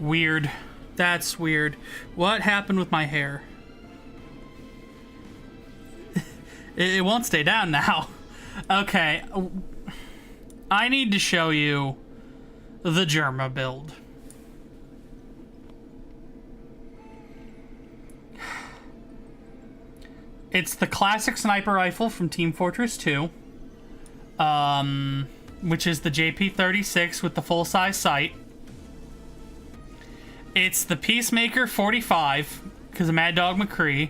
Weird. That's weird. What happened with my hair? It won't stay down now. Okay. I need to show you the Germa build. It's the classic sniper rifle from Team Fortress 2. Which is the JP36 with the full-size sight. It's the Peacemaker 45, because of Mad Dog McCree.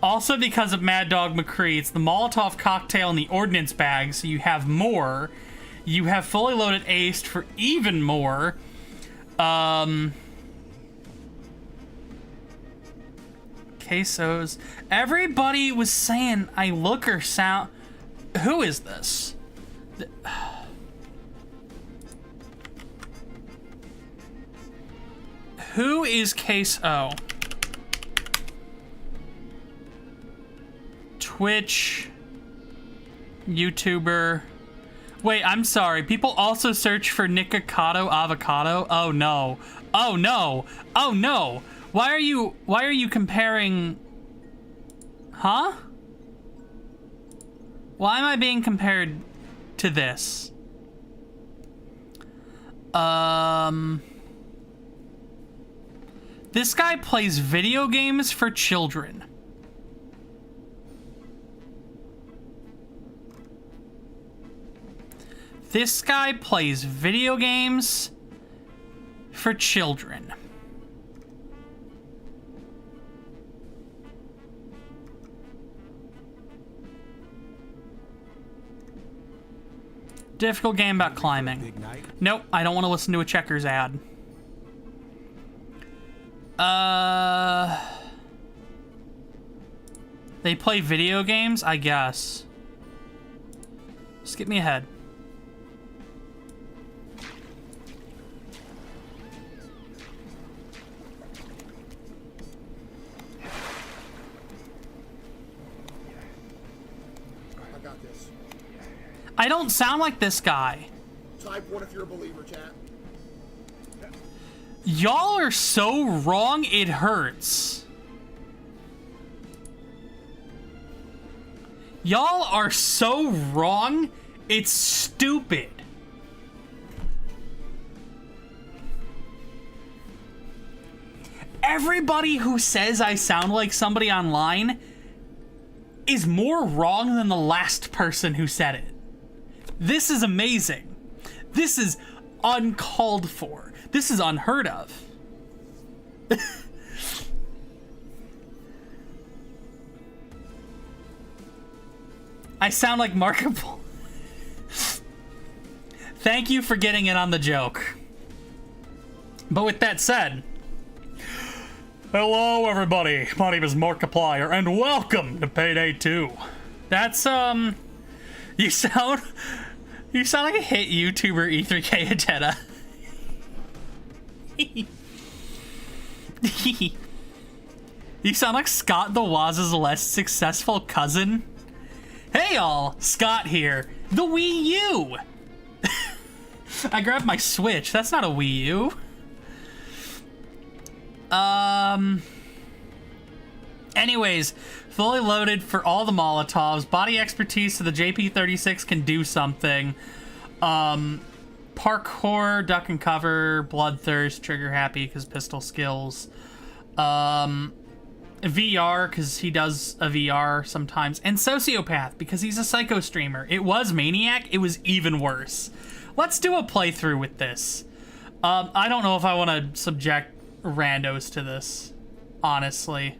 Also because of Mad Dog McCree, it's the Molotov cocktail in the ordnance bag, so you have more. You have fully loaded aced for even more. Quesos. Everybody was saying I look or sound... Who is this? Who is Queso? Twitch, YouTuber. Wait, I'm sorry. People also search for Nikocado Avocado. Oh no. Oh no. Oh no. Why are you comparing? Huh? Why am I being compared to this? This guy plays video games for children. This guy plays video games for children. Difficult game about climbing. Nope, I don't want to listen to a Checkers ad. They play video games, I guess. Skip me ahead. I got this. I don't sound like this guy. Type 1 if you're a believer, chat. Y'all are so wrong, it hurts. Y'all are so wrong, it's stupid. Everybody who says I sound like somebody online is more wrong than the last person who said it. This is amazing. This is uncalled for. This is unheard of. I sound like Markable. Thank you for getting in on the joke. But with that said, hello everybody, my name is Markiplier, and welcome to Payday 2. That's, you sound like a hit YouTuber E3K Agenda. You sound like Scott the Waz's less successful cousin. Hey all, Scott here, the Wii U. I grabbed my Switch, that's not a Wii U. Anyways, fully loaded for all the Molotovs. Body expertise so the JP36 can do something. Parkour, duck and cover, bloodthirst, trigger happy because pistol skills. VR because he does a VR sometimes. And sociopath because he's a psycho streamer. It was Maniac, it was even worse. Let's do a playthrough with this. I don't know if I want to subject randos to this, honestly.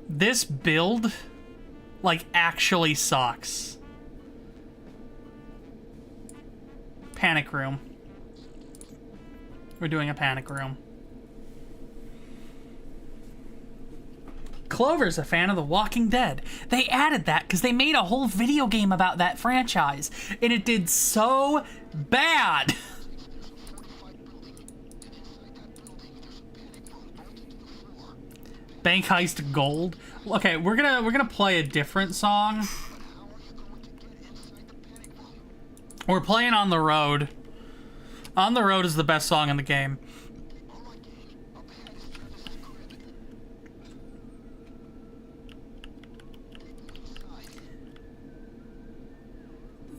This build, like, actually sucks. Panic room. We're doing a panic room. Clover's a fan of The Walking Dead. They added that because they made a whole video game about that franchise, and it did so bad. Bank heist gold. Okay, we're gonna play a different song. How are you going to get inside the panic room? We're playing on the road. On the Road is the best song in the game.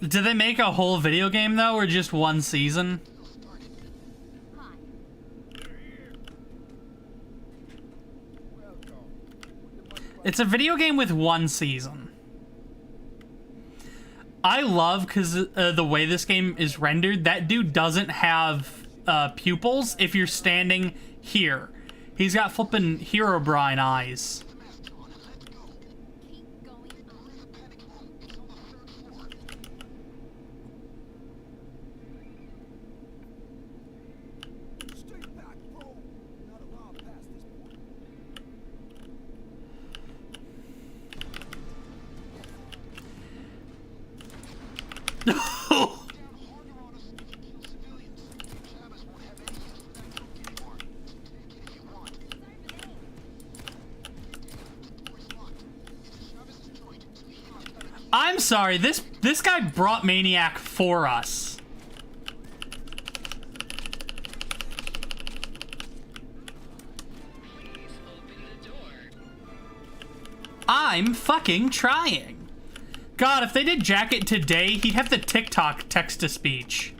Did they make a whole video game, though, or just one season? It's a video game with one season. I love, because the way this game is rendered, that dude doesn't have pupils if you're standing here. He's got flippin' Herobrine eyes. I'm sorry, this guy brought Maniac for us. I'm fucking trying. God, if they did Jacket today, he'd have the TikTok text-to-speech.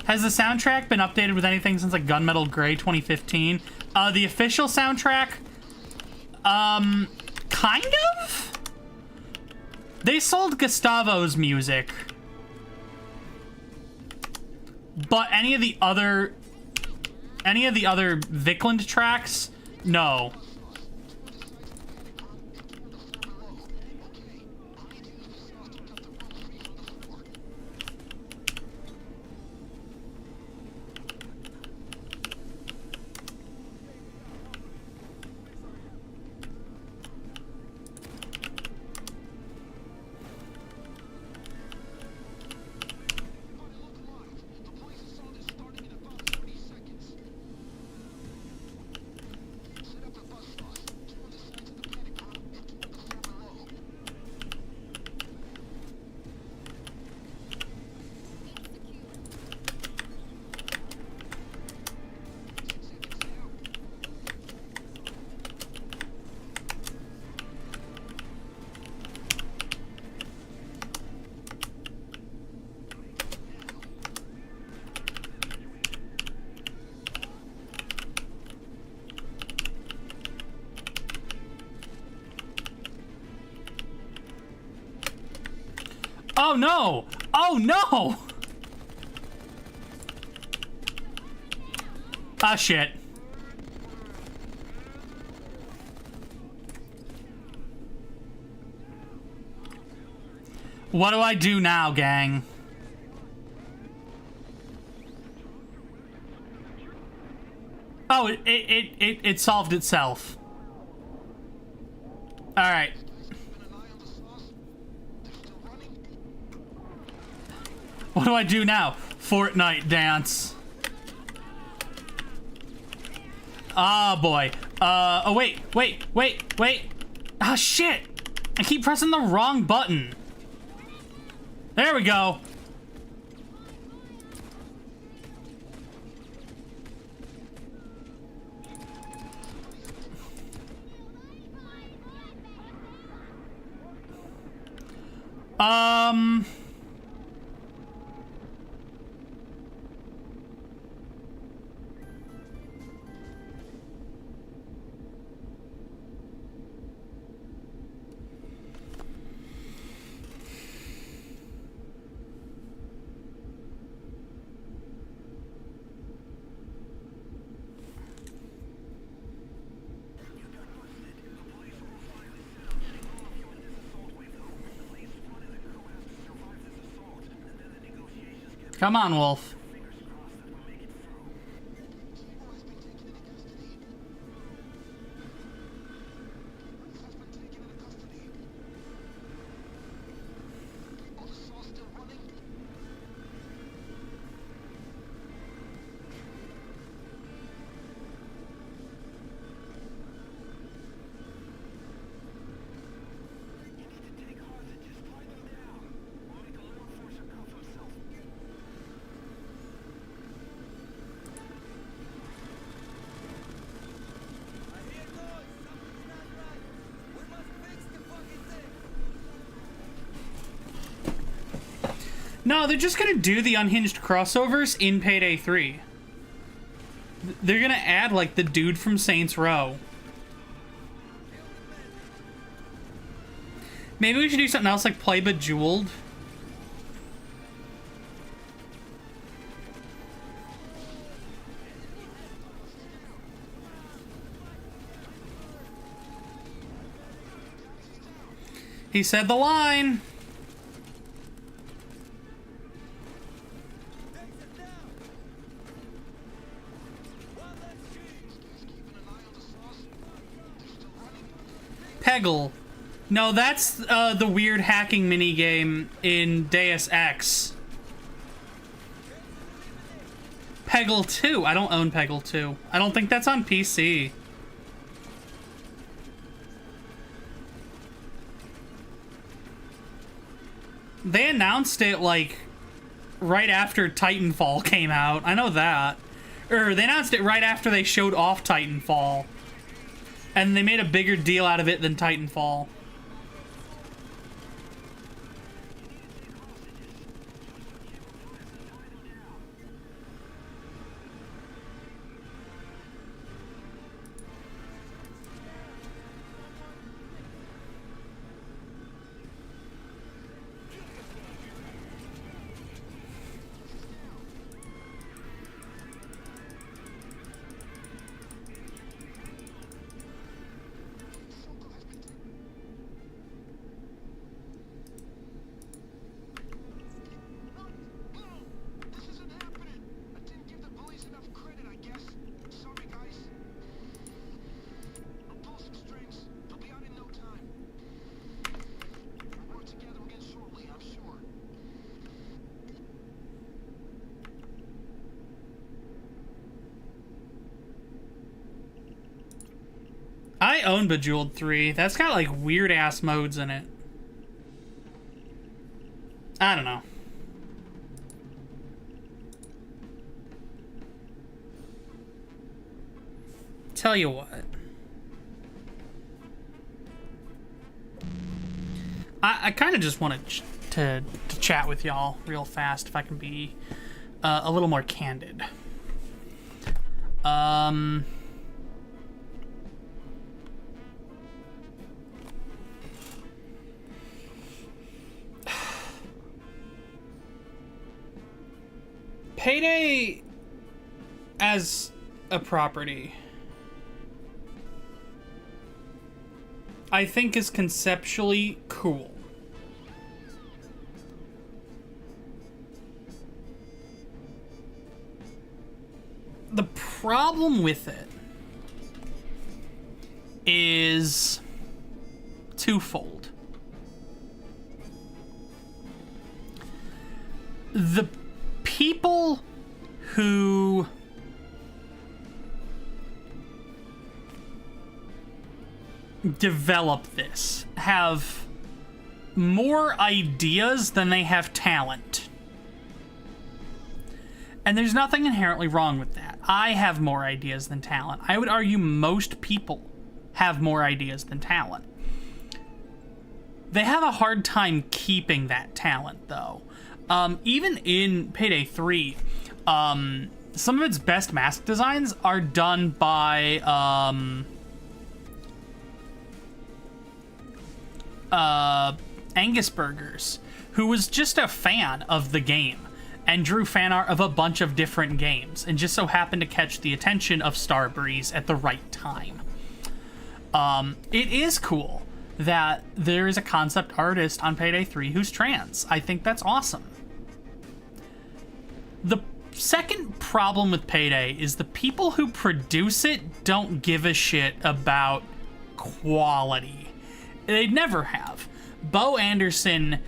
Has the soundtrack been updated with anything since like Gunmetal Grey 2015? The official soundtrack? Kind of? They sold Gustavo's music. But any of the other Vikland tracks? No. Oh no! Oh no! Ah, shit. What do I do now, gang? Oh, it solved itself. Alright. What do I do now? Fortnite dance. Ah, boy. Oh, wait. Ah, shit. I keep pressing the wrong button. There we go. Come on, Wolf. No, they're just gonna do the unhinged crossovers in Payday 3. They're gonna add, like, the dude from Saints Row. Maybe we should do something else, like play Bejeweled. He said the line. Peggle. No, that's the weird hacking minigame in Deus Ex. Peggle 2. I don't own Peggle 2. I don't think that's on PC. They announced it, like, right after Titanfall came out. I know that. Or, they announced it right after they showed off Titanfall. And they made a bigger deal out of it than Titanfall. I own Bejeweled 3. That's got, like, weird-ass modes in it. I don't know. Tell you what. I kind of just wanted to chat with y'all real fast, if I can be a little more candid. Payday as a property, I think, is conceptually cool. The problem with it is twofold. The people who develop this have more ideas than they have talent. And there's nothing inherently wrong with that. I have more ideas than talent. I would argue most people have more ideas than talent. They have a hard time keeping that talent, though. Even in Payday 3, some of its best mask designs are done by Angus Burgers, who was just a fan of the game and drew fan art of a bunch of different games and just so happened to catch the attention of Starbreeze at the right time. It is cool that there is a concept artist on Payday 3 who's trans. I think that's awesome. The second problem with Payday is the people who produce it don't give a shit about quality. They never have. Bo Anderson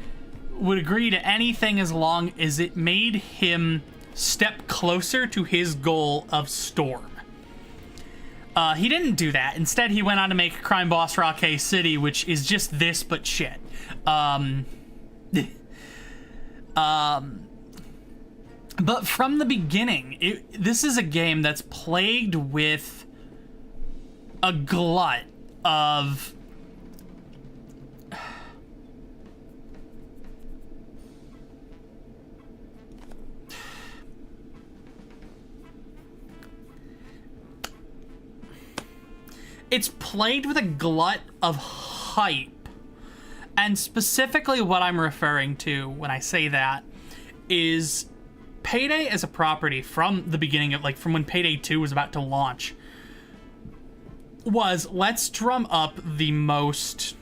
would agree to anything as long as it made him step closer to his goal of Storm. He didn't do that. Instead, he went on to make Crime Boss Rockay City, which is just this but shit. But from the beginning, this is a game that's plagued with a glut of it's played with a glut of hype. And specifically what I'm referring to when I say that is Payday as a property from the beginning of, like, from when Payday 2 was about to launch, was let's drum up the most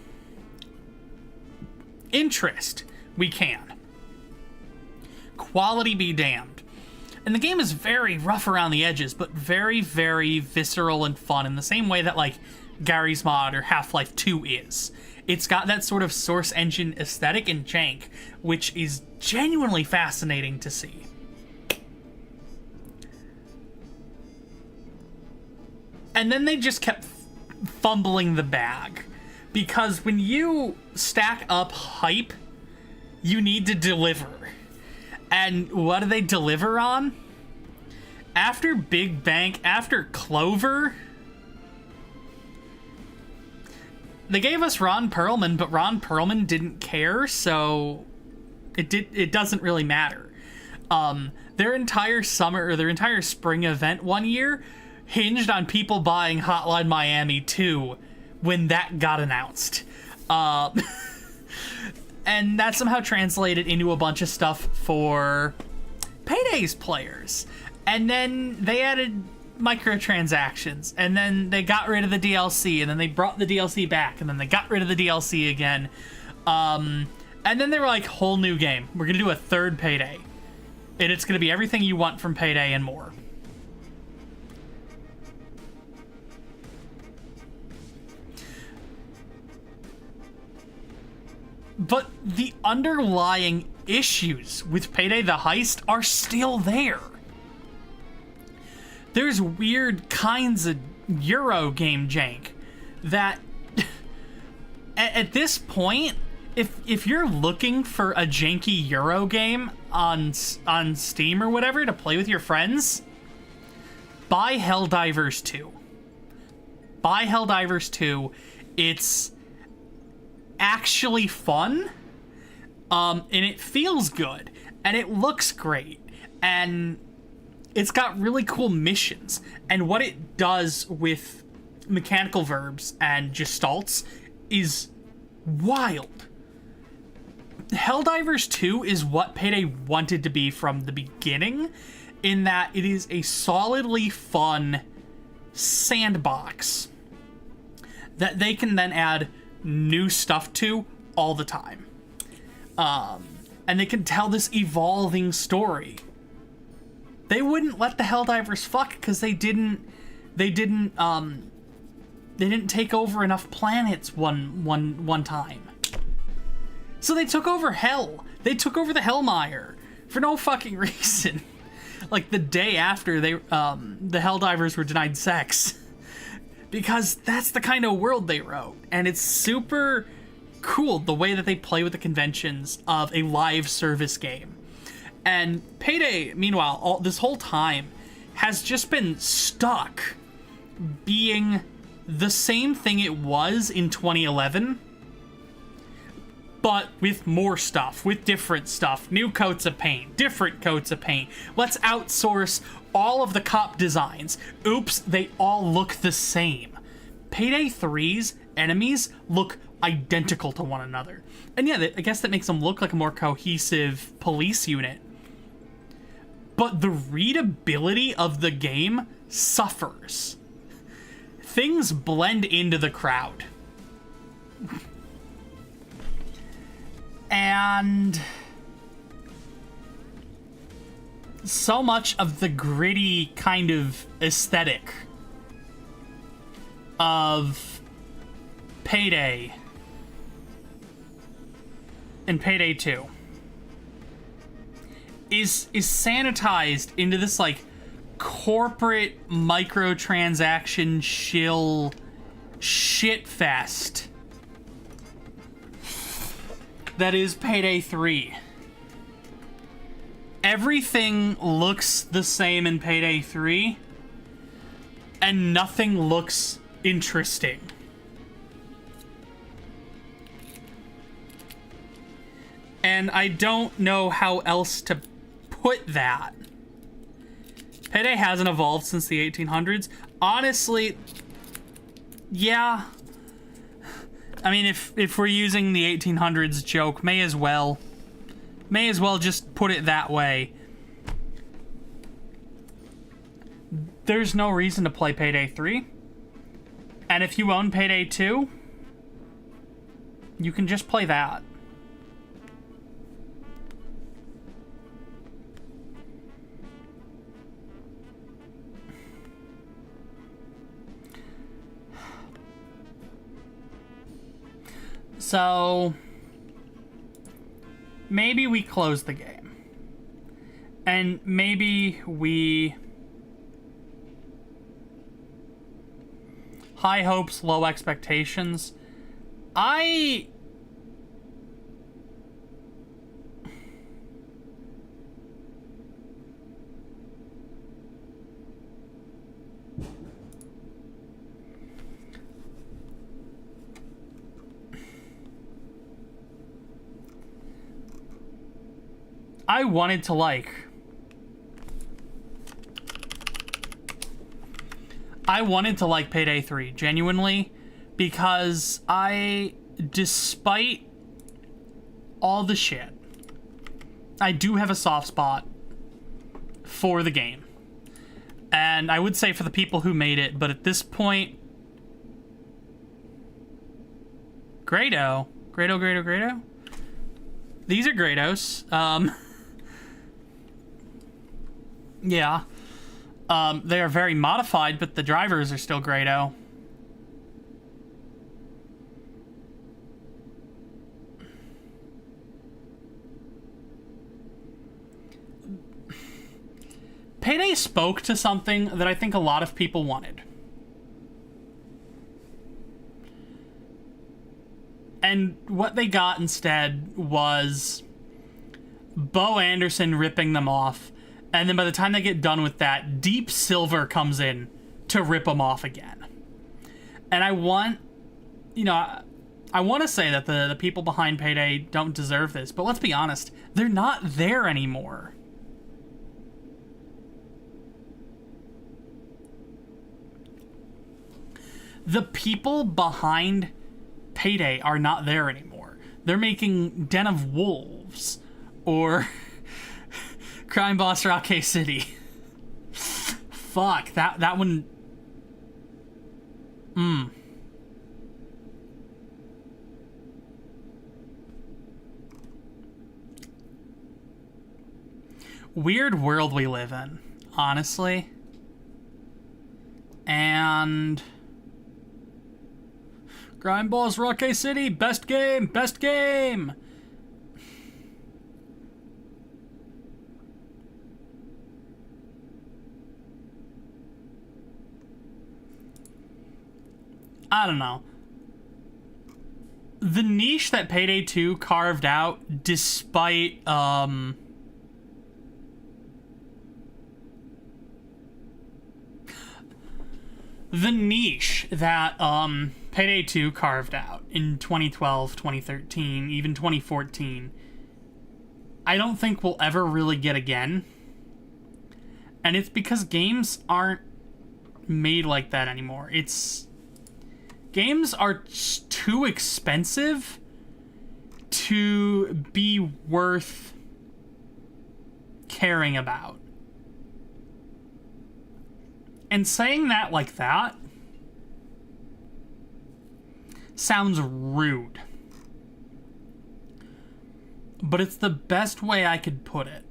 interest we can. Quality be damned. And the game is very rough around the edges, but very, very visceral and fun in the same way that, like, Garry's Mod or Half-Life 2 is. It's got that sort of source engine aesthetic and jank, which is genuinely fascinating to see. And then they just kept fumbling the bag. Because when you stack up hype, you need to deliver. And what do they deliver on? After Big Bank, after Clover, they gave us Ron Perlman, but Ron Perlman didn't care, so it doesn't really matter. Their entire summer, or their entire spring event one year hinged on people buying Hotline Miami 2 when that got announced. And that somehow translated into a bunch of stuff for Payday's players. And then they added microtransactions, and then they got rid of the DLC, and then they brought the DLC back, and then they got rid of the DLC again. And then they were like, whole new game. We're gonna do a third Payday. And it's gonna be everything you want from Payday and more. But the underlying issues with Payday the Heist are still there. There's weird kinds of Euro game jank that at this point, if you're looking for a janky Euro game on Steam or whatever to play with your friends, buy Helldivers 2. Buy Helldivers 2. It's actually fun, and it feels good, and it looks great, and it's got really cool missions, and what it does with mechanical verbs and gestalts is wild. Helldivers 2 is what Payday wanted to be from the beginning, in that it is a solidly fun sandbox that they can then add new stuff to all the time. And they can tell this evolving story. They wouldn't let the Helldivers fuck because they didn't take over enough planets one time. So they took over Hell. They took over the Hellmire for no fucking reason. Like the day after the Helldivers were denied sex. Because that's the kind of world they wrote. And it's super cool the way that they play with the conventions of a live service game. And Payday, meanwhile, this whole time has just been stuck being the same thing it was in 2011, but with more stuff, with different stuff, new coats of paint, different coats of paint. Let's outsource all of the cop designs. Oops, they all look the same. Payday 3's enemies look identical to one another. And yeah, I guess that makes them look like a more cohesive police unit. But the readability of the game suffers. Things blend into the crowd. And so much of the gritty kind of aesthetic of Payday and Payday 2 is sanitized into this like corporate microtransaction shill shitfest that is Payday 3. Everything looks the same in Payday 3, and nothing looks interesting. And I don't know how else to put that. Payday hasn't evolved since the 1800s. Honestly, Yeah. I mean, if we're using the 1800s joke, may as well just put it that way. There's no reason to play Payday 3. And if you own Payday 2, you can just play that. So maybe we close the game. And maybe we... High hopes, low expectations. I wanted to like... I wanted to like Payday 3, genuinely, because despite all the shit, I do have a soft spot for the game. And I would say for the people who made it, but at this point... Grado. These are Grados. Yeah. They are very modified, but the drivers are still Grado. Payday spoke to something that I think a lot of people wanted. And what they got instead was Bo Anderson ripping them off. And then by the time they get done with that, Deep Silver comes in to rip them off again. And I want to say that the people behind Payday don't deserve this, but let's be honest, they're not there anymore. The people behind Payday are not there anymore. They're making Den of Wolves or Crime Boss Rocket City. Fuck, that one... Weird world we live in, honestly. And... Crime Boss Rocket City, best game, best game! I don't know. The niche that Payday 2 carved out, despite, the niche that, Payday 2 carved out in 2012, 2013, even 2014, I don't think we'll ever really get again. And it's because games aren't made like that anymore. Games are too expensive to be worth caring about. And saying that like that sounds rude. But it's the best way I could put it.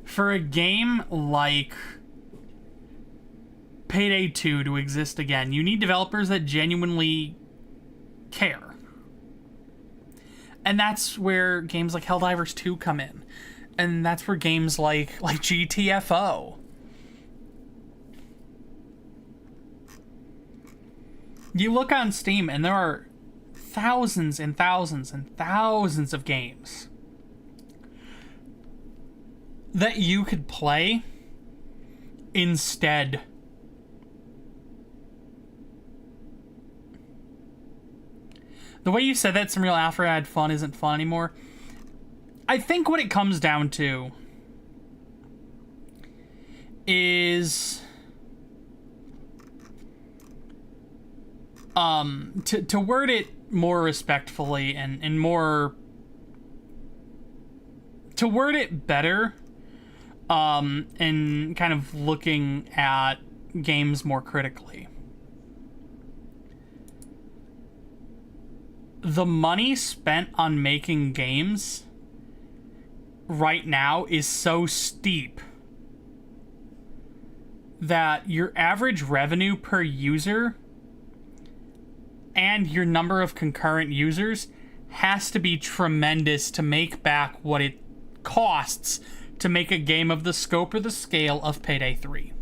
For a game like Payday 2 to exist again, you need developers that genuinely care. And that's where games like Helldivers 2 come in. And that's where games like GTFO. You look on Steam and there are thousands and thousands and thousands of games that you could play instead. The way you said that some real Alpha had fun isn't fun anymore. I think what it comes down to is to word it more respectfully and more to word it better, and kind of looking at games more critically. The money spent on making games right now is so steep that your average revenue per user and your number of concurrent users has to be tremendous to make back what it costs to make a game of the scope or the scale of Payday 3.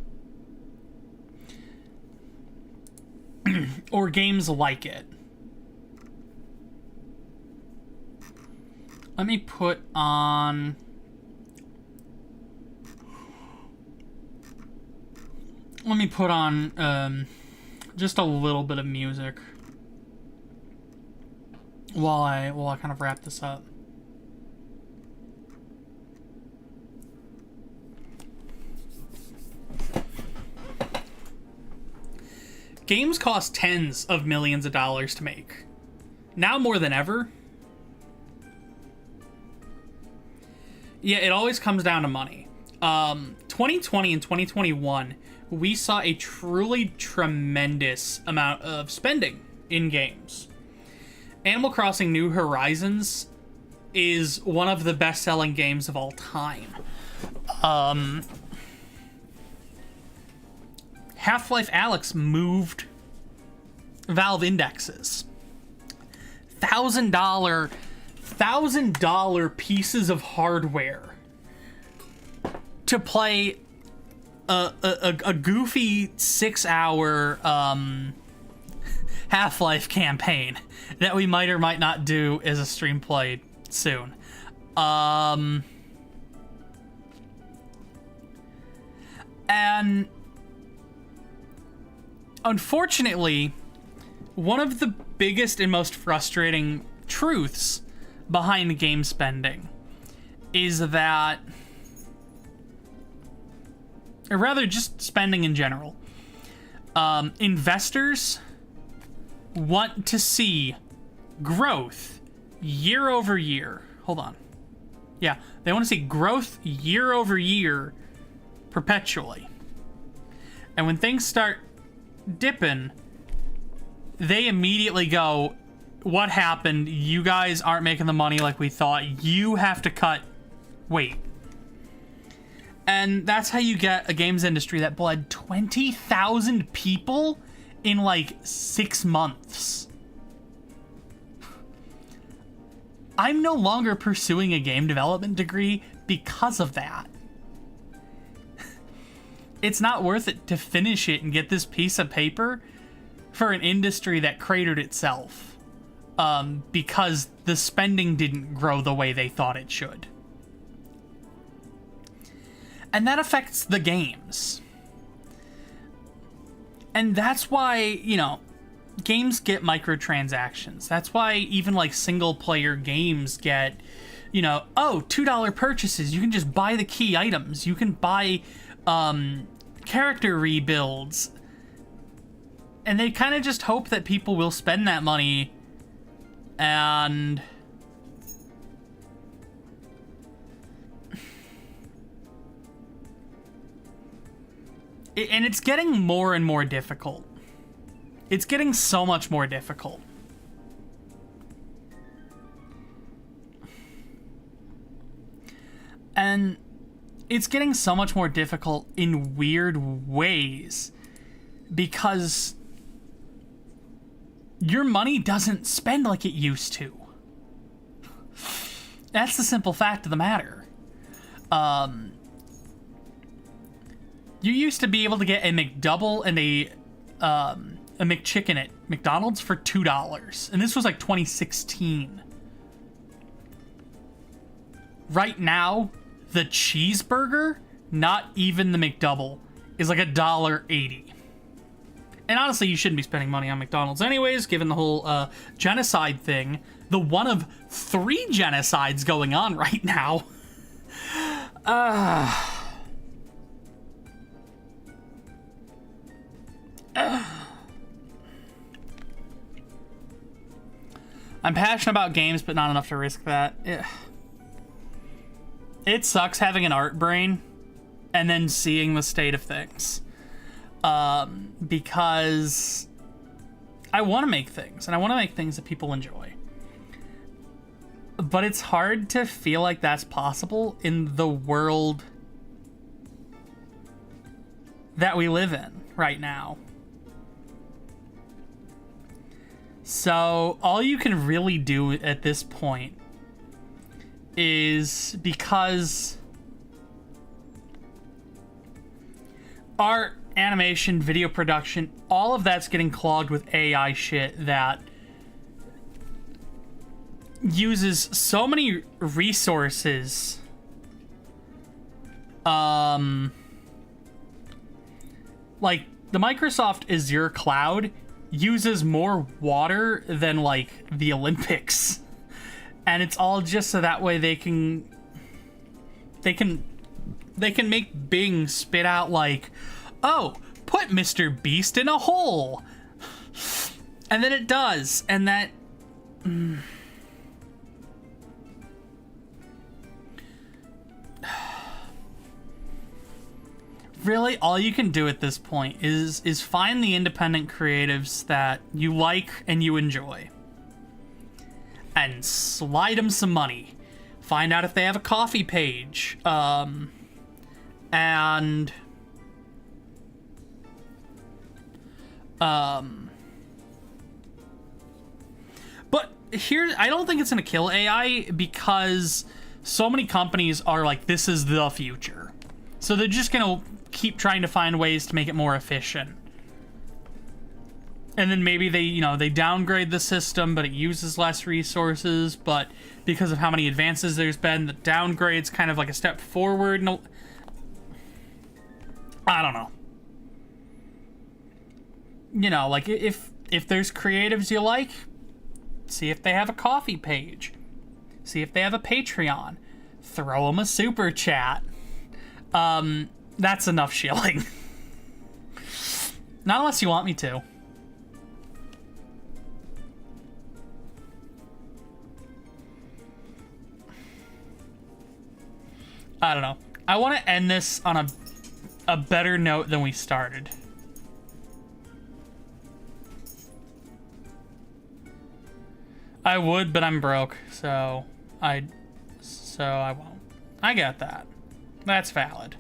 Or games like it. Let me put on... just a little bit of music while I kind of wrap this up. Games cost tens of millions of dollars to make. Now more than ever. Yeah, it always comes down to money. 2020 and 2021, we saw a truly tremendous amount of spending in games. Animal Crossing New Horizons is one of the best-selling games of all time. Half-Life Alyx moved Valve indexes. $1,000 pieces of hardware to play a goofy 6-hour Half-Life campaign that we might or might not do as a stream play soon. And unfortunately, one of the biggest and most frustrating truths behind game spending is that, or rather just spending in general, investors want to see growth year over year. Hold on. Yeah, they want to see growth year over year perpetually. And when things start dipping, they immediately go, what happened? You guys aren't making the money like we thought. You have to cut weight. And that's how you get a games industry that bled 20,000 people in like 6 months. I'm no longer pursuing a game development degree because of that. It's not worth it to finish it and get this piece of paper for an industry that cratered itself, because the spending didn't grow the way they thought it should. And that affects the games. And that's why, you know, games get microtransactions. That's why even like single player games get, you know, oh, $2 purchases. You can just buy the key items. You can buy character rebuilds. And they kind of just hope that people will spend that money and it's getting more and more difficult. It's getting so much more difficult. And it's getting so much more difficult in weird ways because your money doesn't spend like it used to. That's the simple fact of the matter. You used to be able to get a McDouble and a McChicken at McDonald's for $2. And this was like 2016. Right now, the cheeseburger, not even the McDouble, is like $1.80. And honestly, you shouldn't be spending money on McDonald's anyways, given the whole genocide thing. The one of 3 genocides going on right now. I'm passionate about games, but not enough to risk that. Ugh. It sucks having an art brain and then seeing the state of things. Because I want to make things, and I want to make things that people enjoy. But it's hard to feel like that's possible in the world that we live in right now. So all you can really do at this point is, because art, animation, video production, all of that's getting clogged with AI shit that uses so many resources. Like the Microsoft Azure cloud uses more water than like the Olympics, and it's all just so that way they can make Bing spit out like, oh, put Mr. Beast in a hole, and then it does, and that really all you can do at this point is find the independent creatives that you like and you enjoy and slide them some money. Find out if they have a coffee page, and but here, I don't think it's gonna kill AI, because so many companies are like, this is the future, so they're just gonna keep trying to find ways to make it more efficient. And then maybe they downgrade the system, but it uses less resources, but because of how many advances there's been, the downgrade's kind of like a step forward. No, I don't know. You know, like if there's creatives you like, see if they have a coffee page. See if they have a Patreon. Throw them a super chat. That's enough shilling. Not unless you want me to. I don't know. I want to end this on a better note than we started. I would, but I'm broke, so I won't. I get that. That's valid.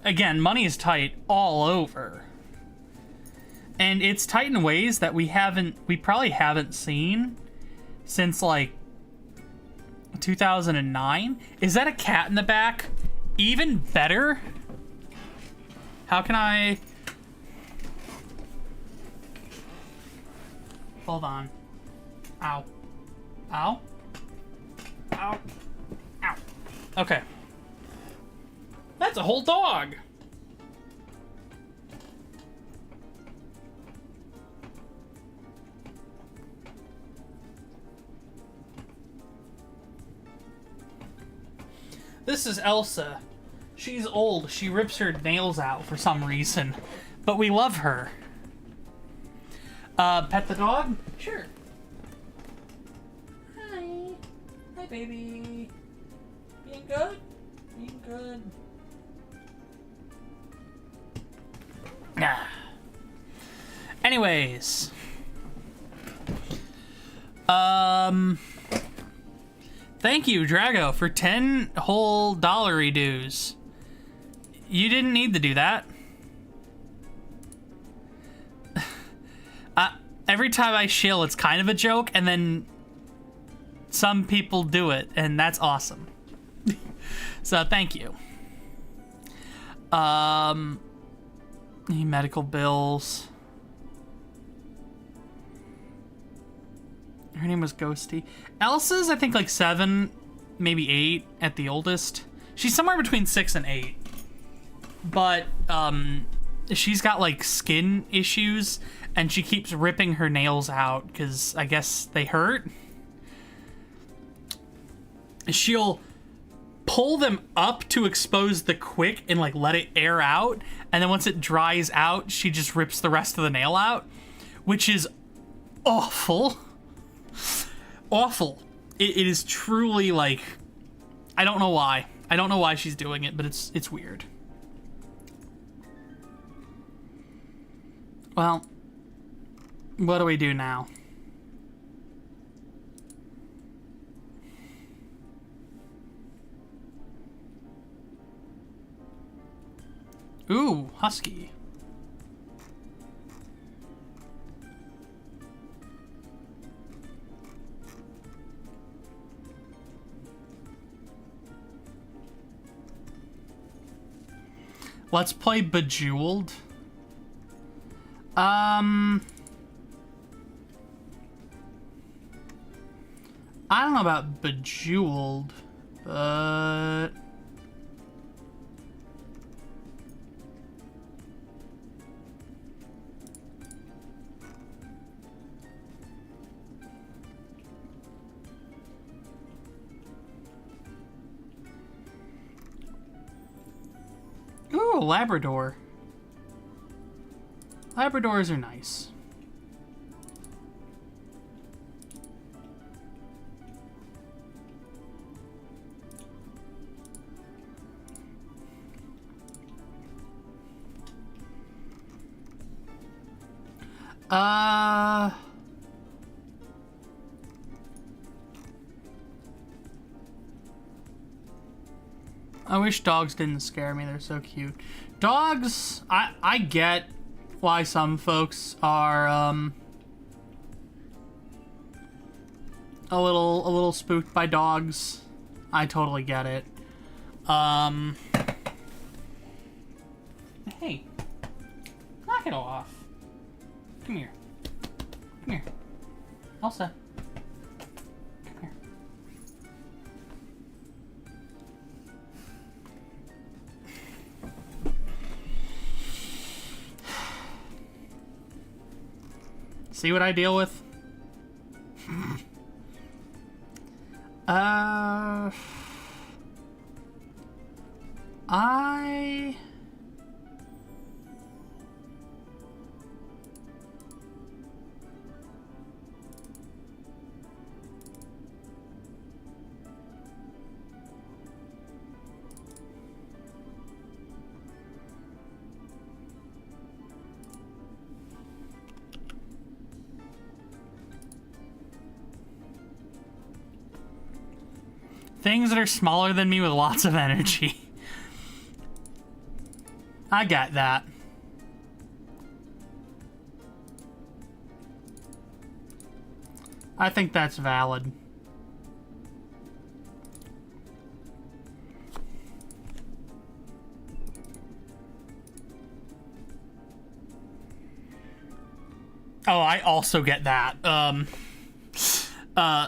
Again, money is tight all over. And it's tight in ways that we probably haven't seen since like 2009. Is that a cat in the back? Even better. How can I... Hold on. Ow. Ow. Ow. Ow. Okay. That's a whole dog. This is Elsa. She's old. She rips her nails out for some reason, but we love her. Pet the dog? Sure. Hi. Hi, baby. Being good? Being good. Anyways. Thank you, Drago, for 10 whole dollary dues. You didn't need to do that. Every time I shill, it's kind of a joke, and then some people do it, and that's awesome. So, thank you. Medical bills. Her name was Ghosty. Elsa's, I think, like 7, maybe 8 at the oldest. She's somewhere between 6 and 8. But, she's got like skin issues and she keeps ripping her nails out because I guess they hurt. She'll pull them up to expose the quick and like let it air out, and then once it dries out she just rips the rest of the nail out, which is awful. Awful. It is truly like, I don't know why she's doing it, but it's weird. Well, what do we do now? Ooh, husky. Let's play Bejeweled. I don't know about Bejeweled, but... Ooh, Labrador. Labradors are nice. I wish dogs didn't scare me. They're so cute. Dogs, I get why some folks are a little spooked by dogs. I totally get it. Hey, knock it off. Come here. Come here. Elsa. Come here. See what I deal with? Things that are smaller than me with lots of energy. I got that. I think that's valid. Oh, I also get that.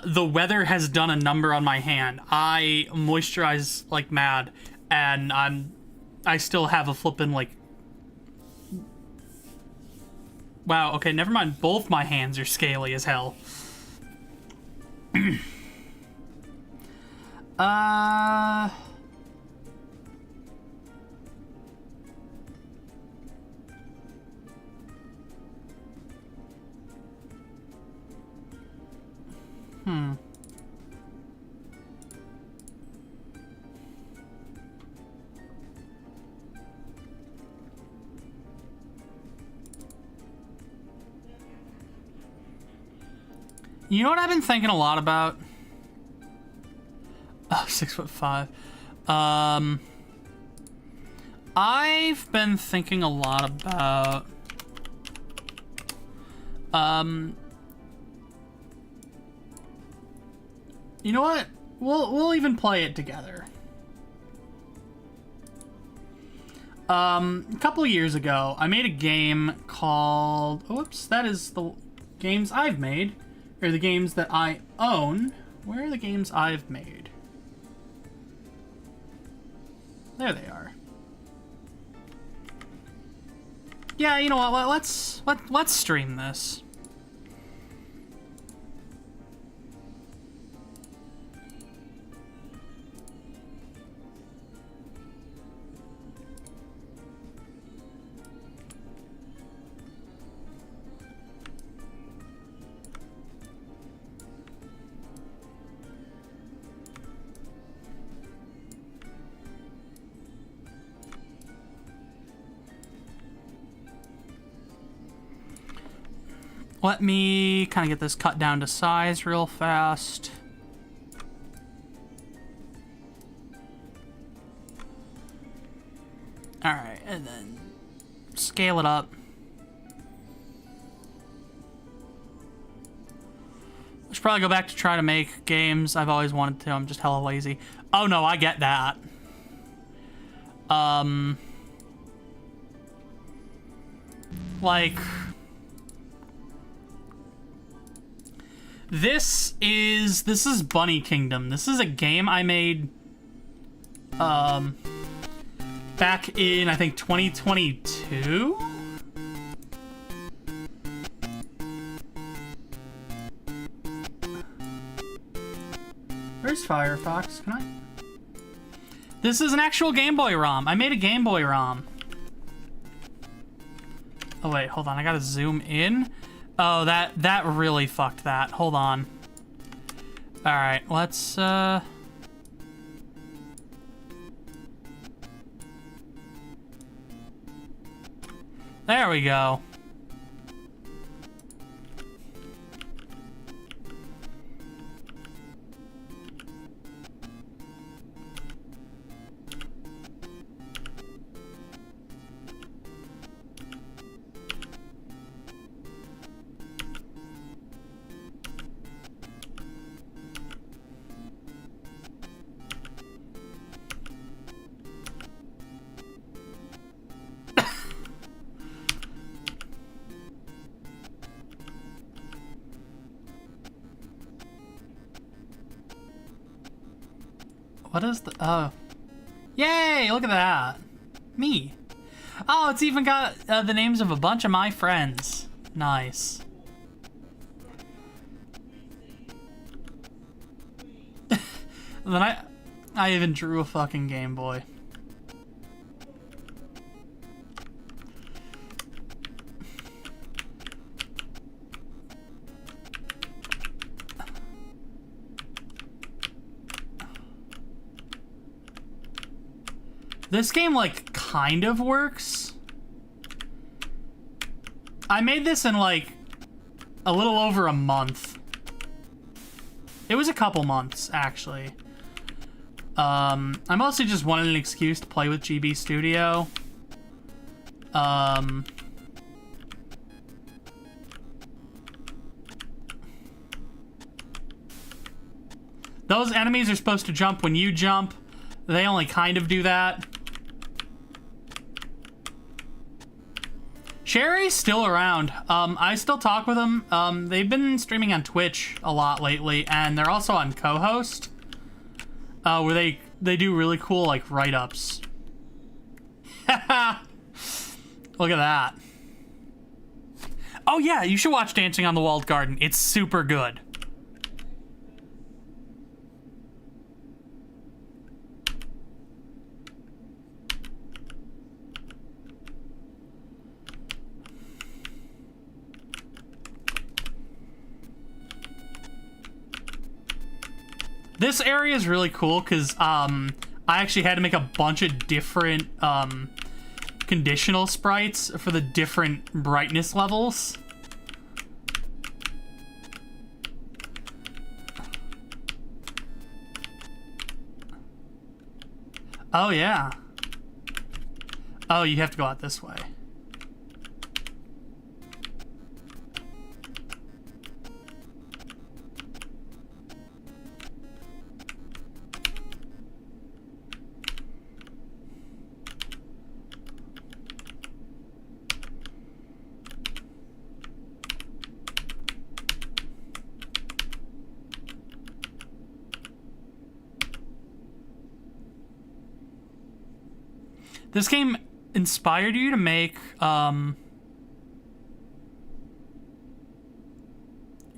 The weather has done a number on my hand. I moisturize like mad, and I still have a flippin' like... Wow, okay, never mind. Both my hands are scaly as hell. You know what I've been thinking a lot about? Oh, 6'5". I've been thinking a lot about you know what? We'll even play it together. A couple years ago, I made a game called... Whoops, that is the games I've made. Or the games that I own. Where are the games I've made? There they are. Yeah, you know what? Let's stream this. Let me kind of get this cut down to size real fast. Alright, and then scale it up. I should probably go back to try to make games. I've always wanted to. I'm just hella lazy. Oh no, I get that. Like... This is Bunny Kingdom. This is a game I made back in, I think, 2022? Where's Firefox? Can I? This is an actual Game Boy ROM. I made a Game Boy ROM. Oh wait, hold on. I gotta zoom in. Oh, that really fucked that. Hold on. Alright, let's, There we go. What is the... Oh. Yay! Look at that. Me. Oh, it's even got the names of a bunch of my friends. Nice. And then I even drew a fucking Game Boy. This game, like, kind of works. I made this in, like, a little over a month. It was a couple months, actually. I mostly just wanted an excuse to play with GB Studio. Those enemies are supposed to jump when you jump. They only kind of do that. Sherry's still around. I still talk with them. They've been streaming on Twitch a lot lately, and they're also on co-host, where they do really cool, like, write-ups. Look at that. Oh yeah, you should watch Dancing on the Walled Garden. It's super good. This area is really cool because I actually had to make a bunch of different conditional sprites for the different brightness levels. Oh yeah. Oh, you have to go out this way. This game inspired you to make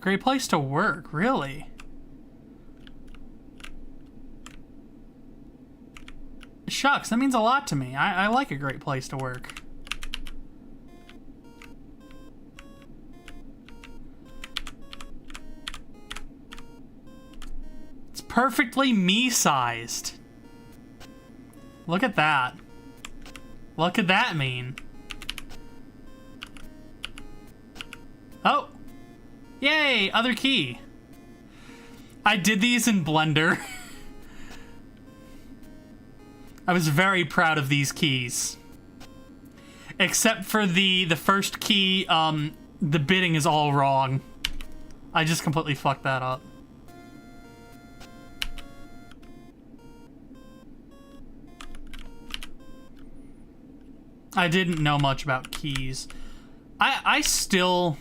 Great place to work, really? Shucks, that means a lot to me. I like a great place to work. It's perfectly me-sized. Look at that. What could that mean? Oh! Yay! Other key. I did these in Blender. I was very proud of these keys. Except for the first key, the bidding is all wrong. I just completely fucked that up. I didn't know much about keys. I still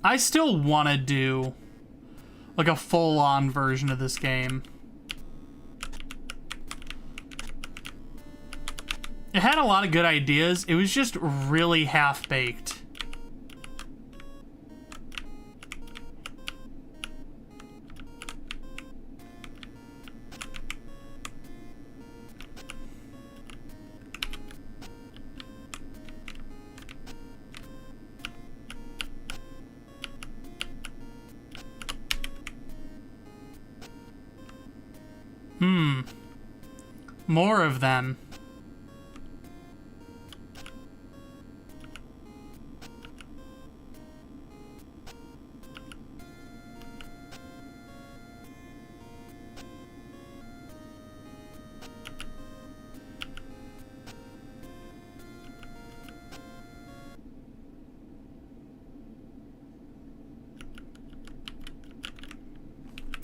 want to do like a full-on version of this game. It had a lot of good ideas. It was just really half-baked. More of them.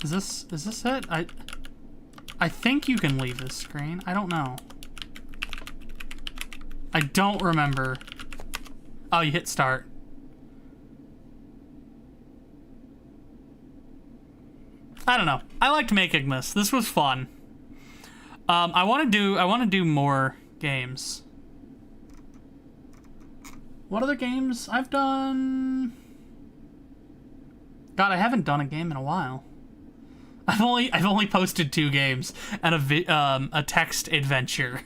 Is this it? I think you can leave this screen. I don't know. I don't remember. Oh, you hit start. I don't know. I liked making this. This was fun. I want to do more games. What other games I've done? God, I haven't done a game in a while. I've only posted 2 games and a text adventure.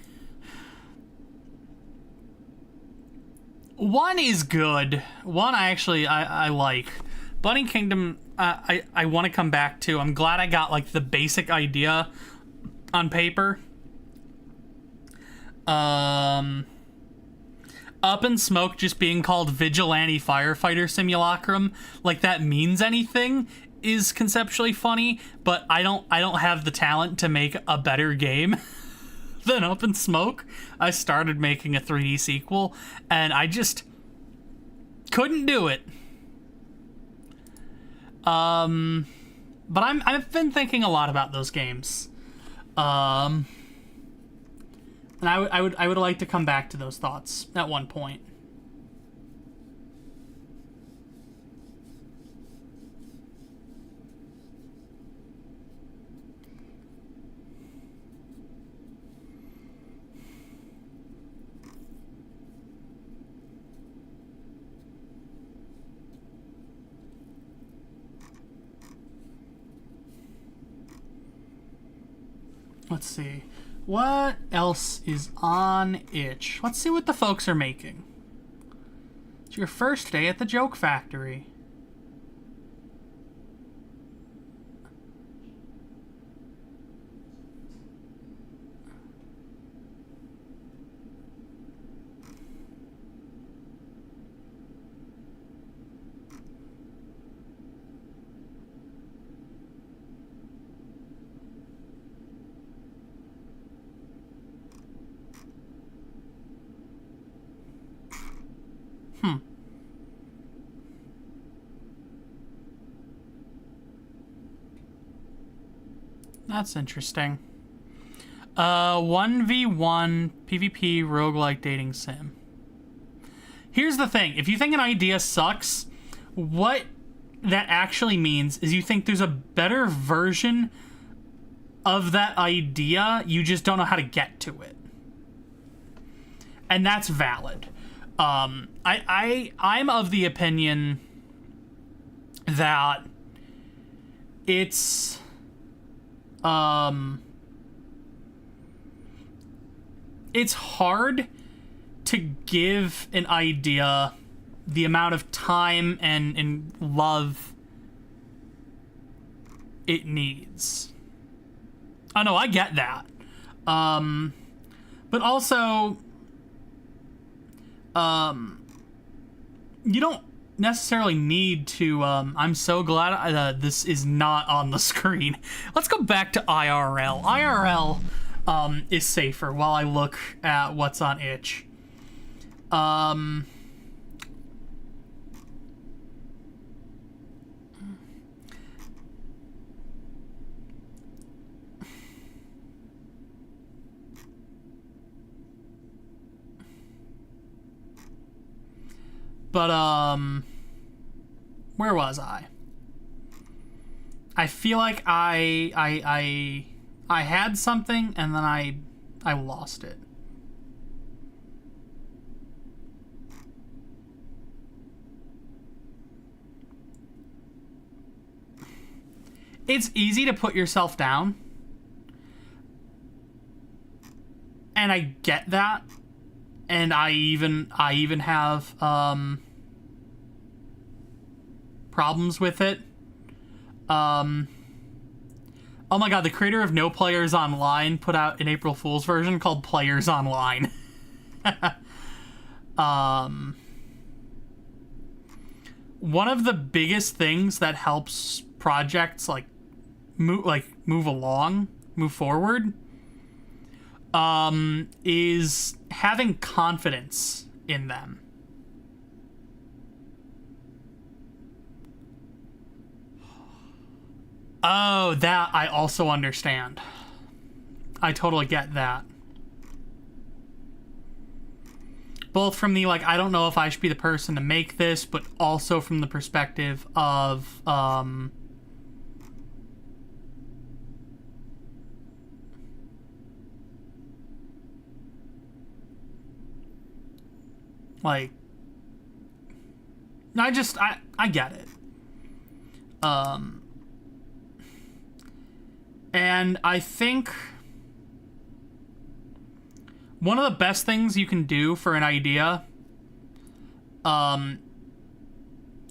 One is good. One I like. Bunny Kingdom I want to come back to. I'm glad I got like the basic idea on paper. Up in Smoke just being called Vigilante Firefighter Simulacrum, like that means anything, is conceptually funny, but I don't have the talent to make a better game than Up in Smoke. I started making a 3D sequel and I just couldn't do it. But I've been thinking a lot about those games. And I would like to come back to those thoughts at one point. Let's see. What else is on itch? Let's see what the folks are making. It's your first day at the Joke Factory. That's interesting. 1v1 PvP roguelike dating sim. Here's the thing. If you think an idea sucks, what that actually means is you think there's a better version of that idea, you just don't know how to get to it. And that's valid. I'm of the opinion that it's hard to give an idea the amount of time and love it needs. Oh no, I get that. But also, you don't necessarily need to, I'm so glad this is not on the screen. Let's go back to IRL. IRL, is safer while I look at what's on itch. But, where was I? I feel like I had something and then I lost it. It's easy to put yourself down. And I get that. And I even have problems with it. Oh my god, the creator of No Players Online put out an April Fool's version called Players Online. One of the biggest things that helps projects move forward is having confidence in them. Oh, that I also understand. I totally get that. Both from the, I don't know if I should be the person to make this, but also from the perspective of, I get it. And I think one of the best things you can do for an idea,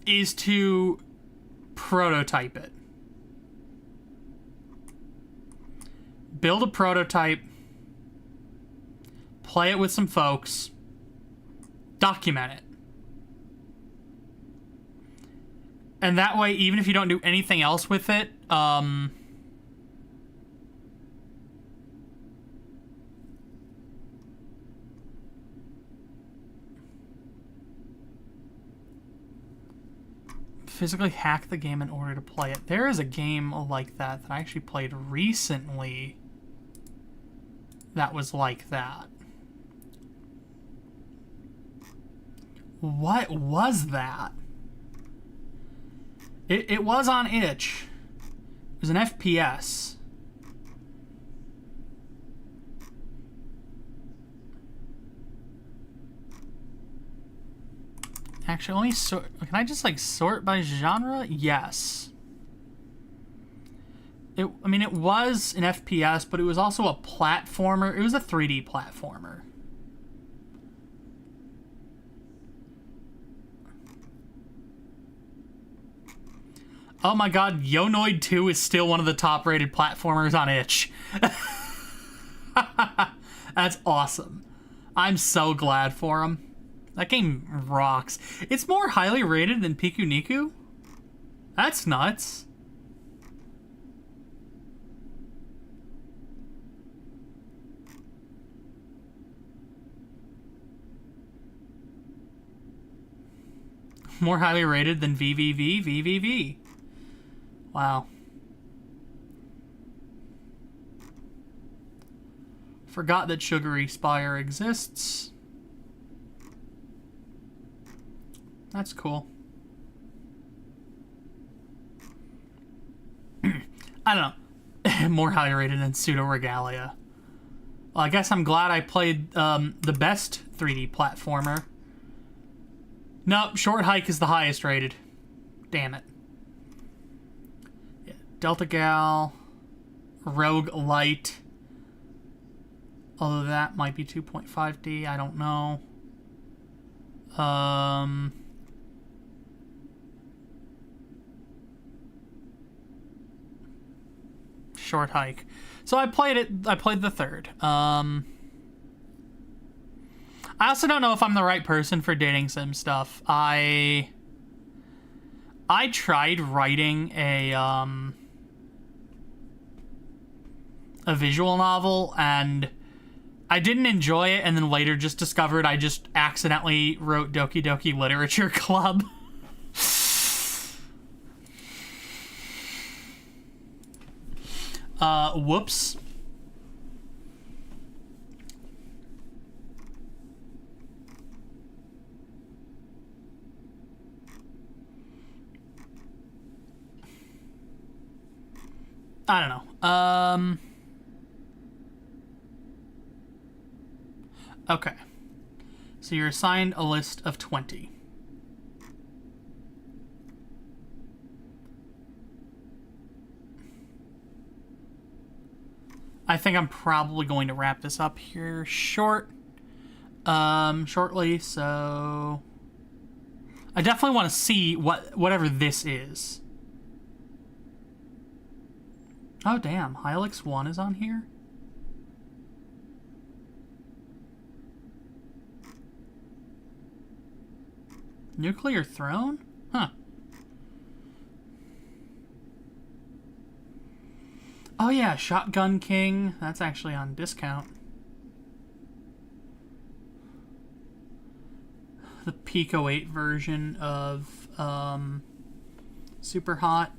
is to prototype it. Build a prototype, play it with some folks, document it. And that way, even if you don't do anything else with it, physically hack the game in order to play it. There is a game like that I actually played recently that was like that. What was that? It was on itch. It was an FPS. Actually, let me sort. Can I just sort by genre? Yes. It was an FPS, but it was also a platformer. It was a 3D platformer. Oh my god, Yonoid 2 is still one of the top-rated platformers on itch. That's awesome. I'm so glad for him. That game rocks. It's more highly rated than Piku Niku? That's nuts. More highly rated than VVV. Wow. Forgot that Sugary Spire exists. That's cool. I don't know. More highly rated than Pseudo Regalia. Well, I guess I'm glad I played the best 3D platformer Nope, short hike is the highest rated. Damn it. Yeah, Delta Gal, Rogue Light. Although that might be 2.5D, I don't know. Short hike. So I played it. I played the third. I also don't know if I'm the right person for dating sim stuff. I tried writing a visual novel, and I didn't enjoy it, and then later just discovered I just accidentally wrote Doki Doki Literature Club. Whoops. I don't know. Okay. So you're assigned a list of 20. I think I'm probably going to wrap this up here shortly, so I definitely want to see whatever this is. Oh damn, Hylix 1 is on here? Nuclear Throne? Huh. Oh yeah, Shotgun King. That's actually on discount. The Pico 8 version of Super Hot.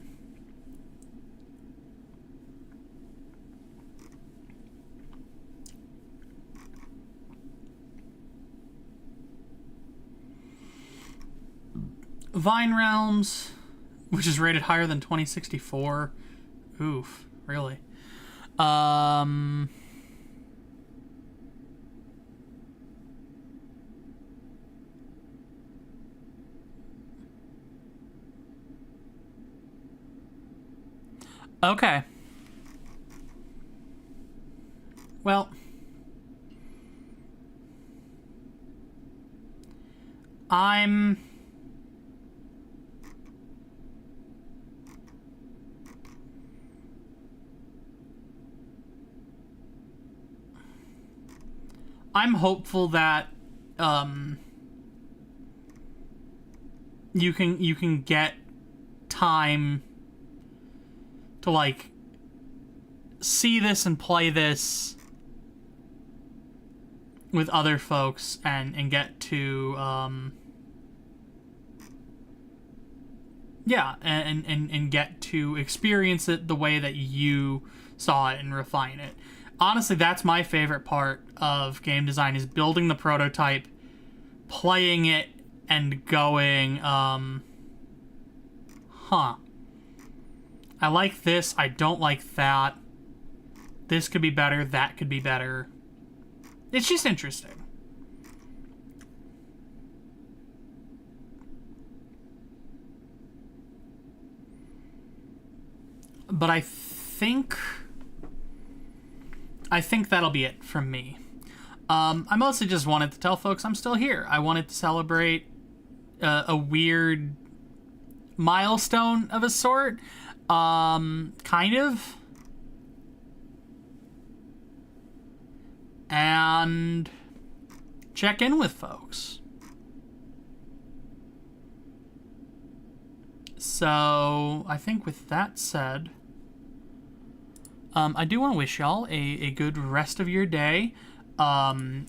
Vine Realms, which is rated higher than 2064. Oof, really. Okay. Well, I'm hopeful that you can get time to like see this and play this with other folks and get to yeah, and get to experience it the way that you saw it and refine it. Honestly, that's my favorite part of game design, is building the prototype, playing it, and going, huh. I like this, I don't like that. This could be better, that could be better. It's just interesting. But I think that'll be it from me. I mostly just wanted to tell folks I'm still here. I wanted to celebrate a weird milestone of a sort. Kind of. And check in with folks. So, I think with that said, I do want to wish y'all a good rest of your day.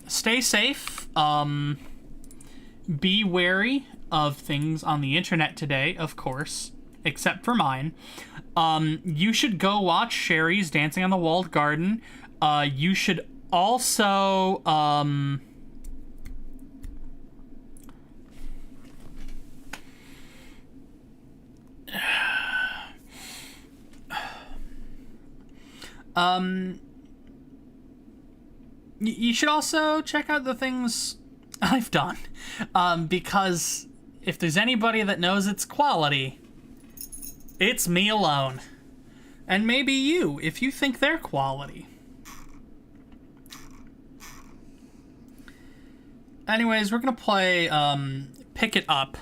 Stay safe. Be wary of things on the internet today, of course, except for mine. You should go watch Sherry's Dancing on the Walled Garden. You should also, you should also check out the things I've done, because If there's anybody that knows its quality, it's me alone. And maybe you, if you think they're quality. Anyways, we're gonna play, Pick It Up.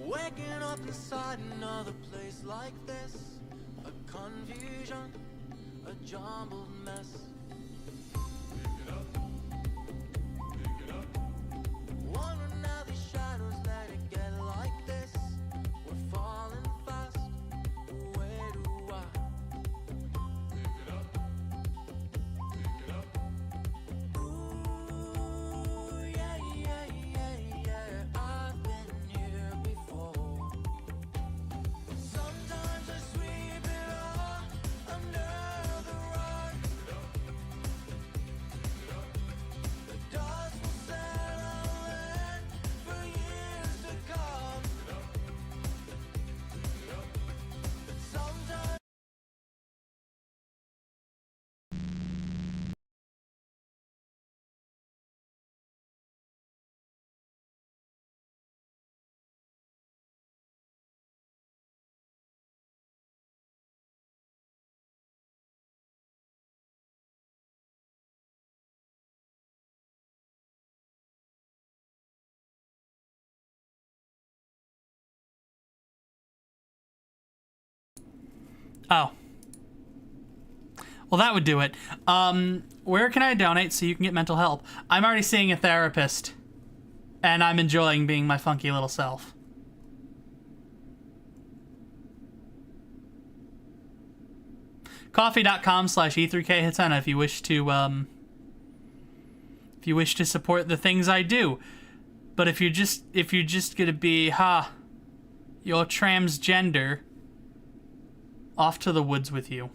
Waking up inside another place like this, a confusion, a jumbled mess. Wondering how these shadows let it get like this. We're falling fast. Where do I Ooh, yeah, yeah, yeah, yeah. I've been here before. Sometimes I sweep it all under the rug. The dust will settle in for years to come. Sometimes Oh. Well, that would do it. Where can I donate so you can get mental help? I'm already seeing a therapist, and I'm enjoying being my funky little self. Coffee.com/E3KHatena if you wish to support the things I do. But if you're just gonna be you're transgender, off to the woods with you.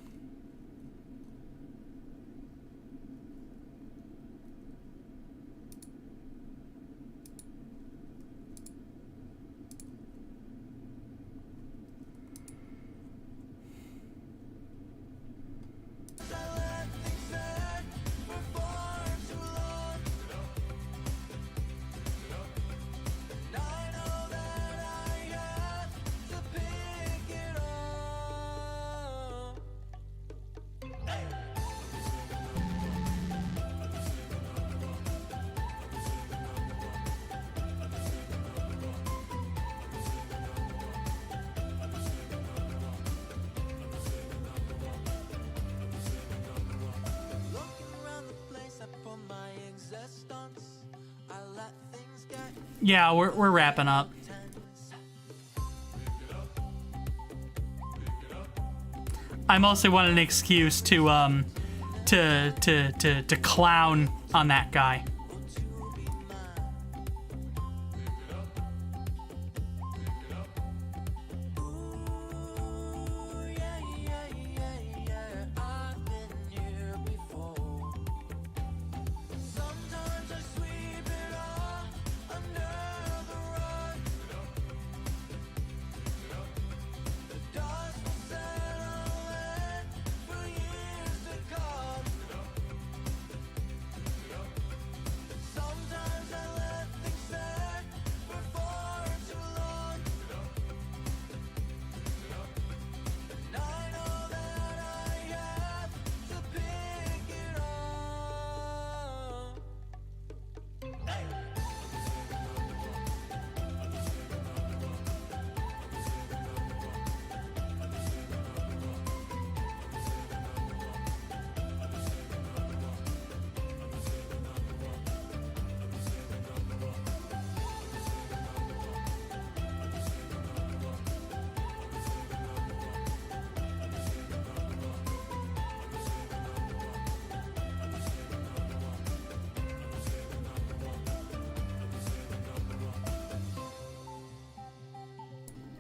Yeah, we're wrapping up. I mostly wanted an excuse to clown on that guy.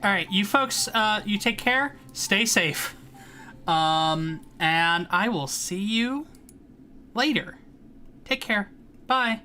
All right, you folks, you take care, stay safe, and I will see you later. Take care. Bye.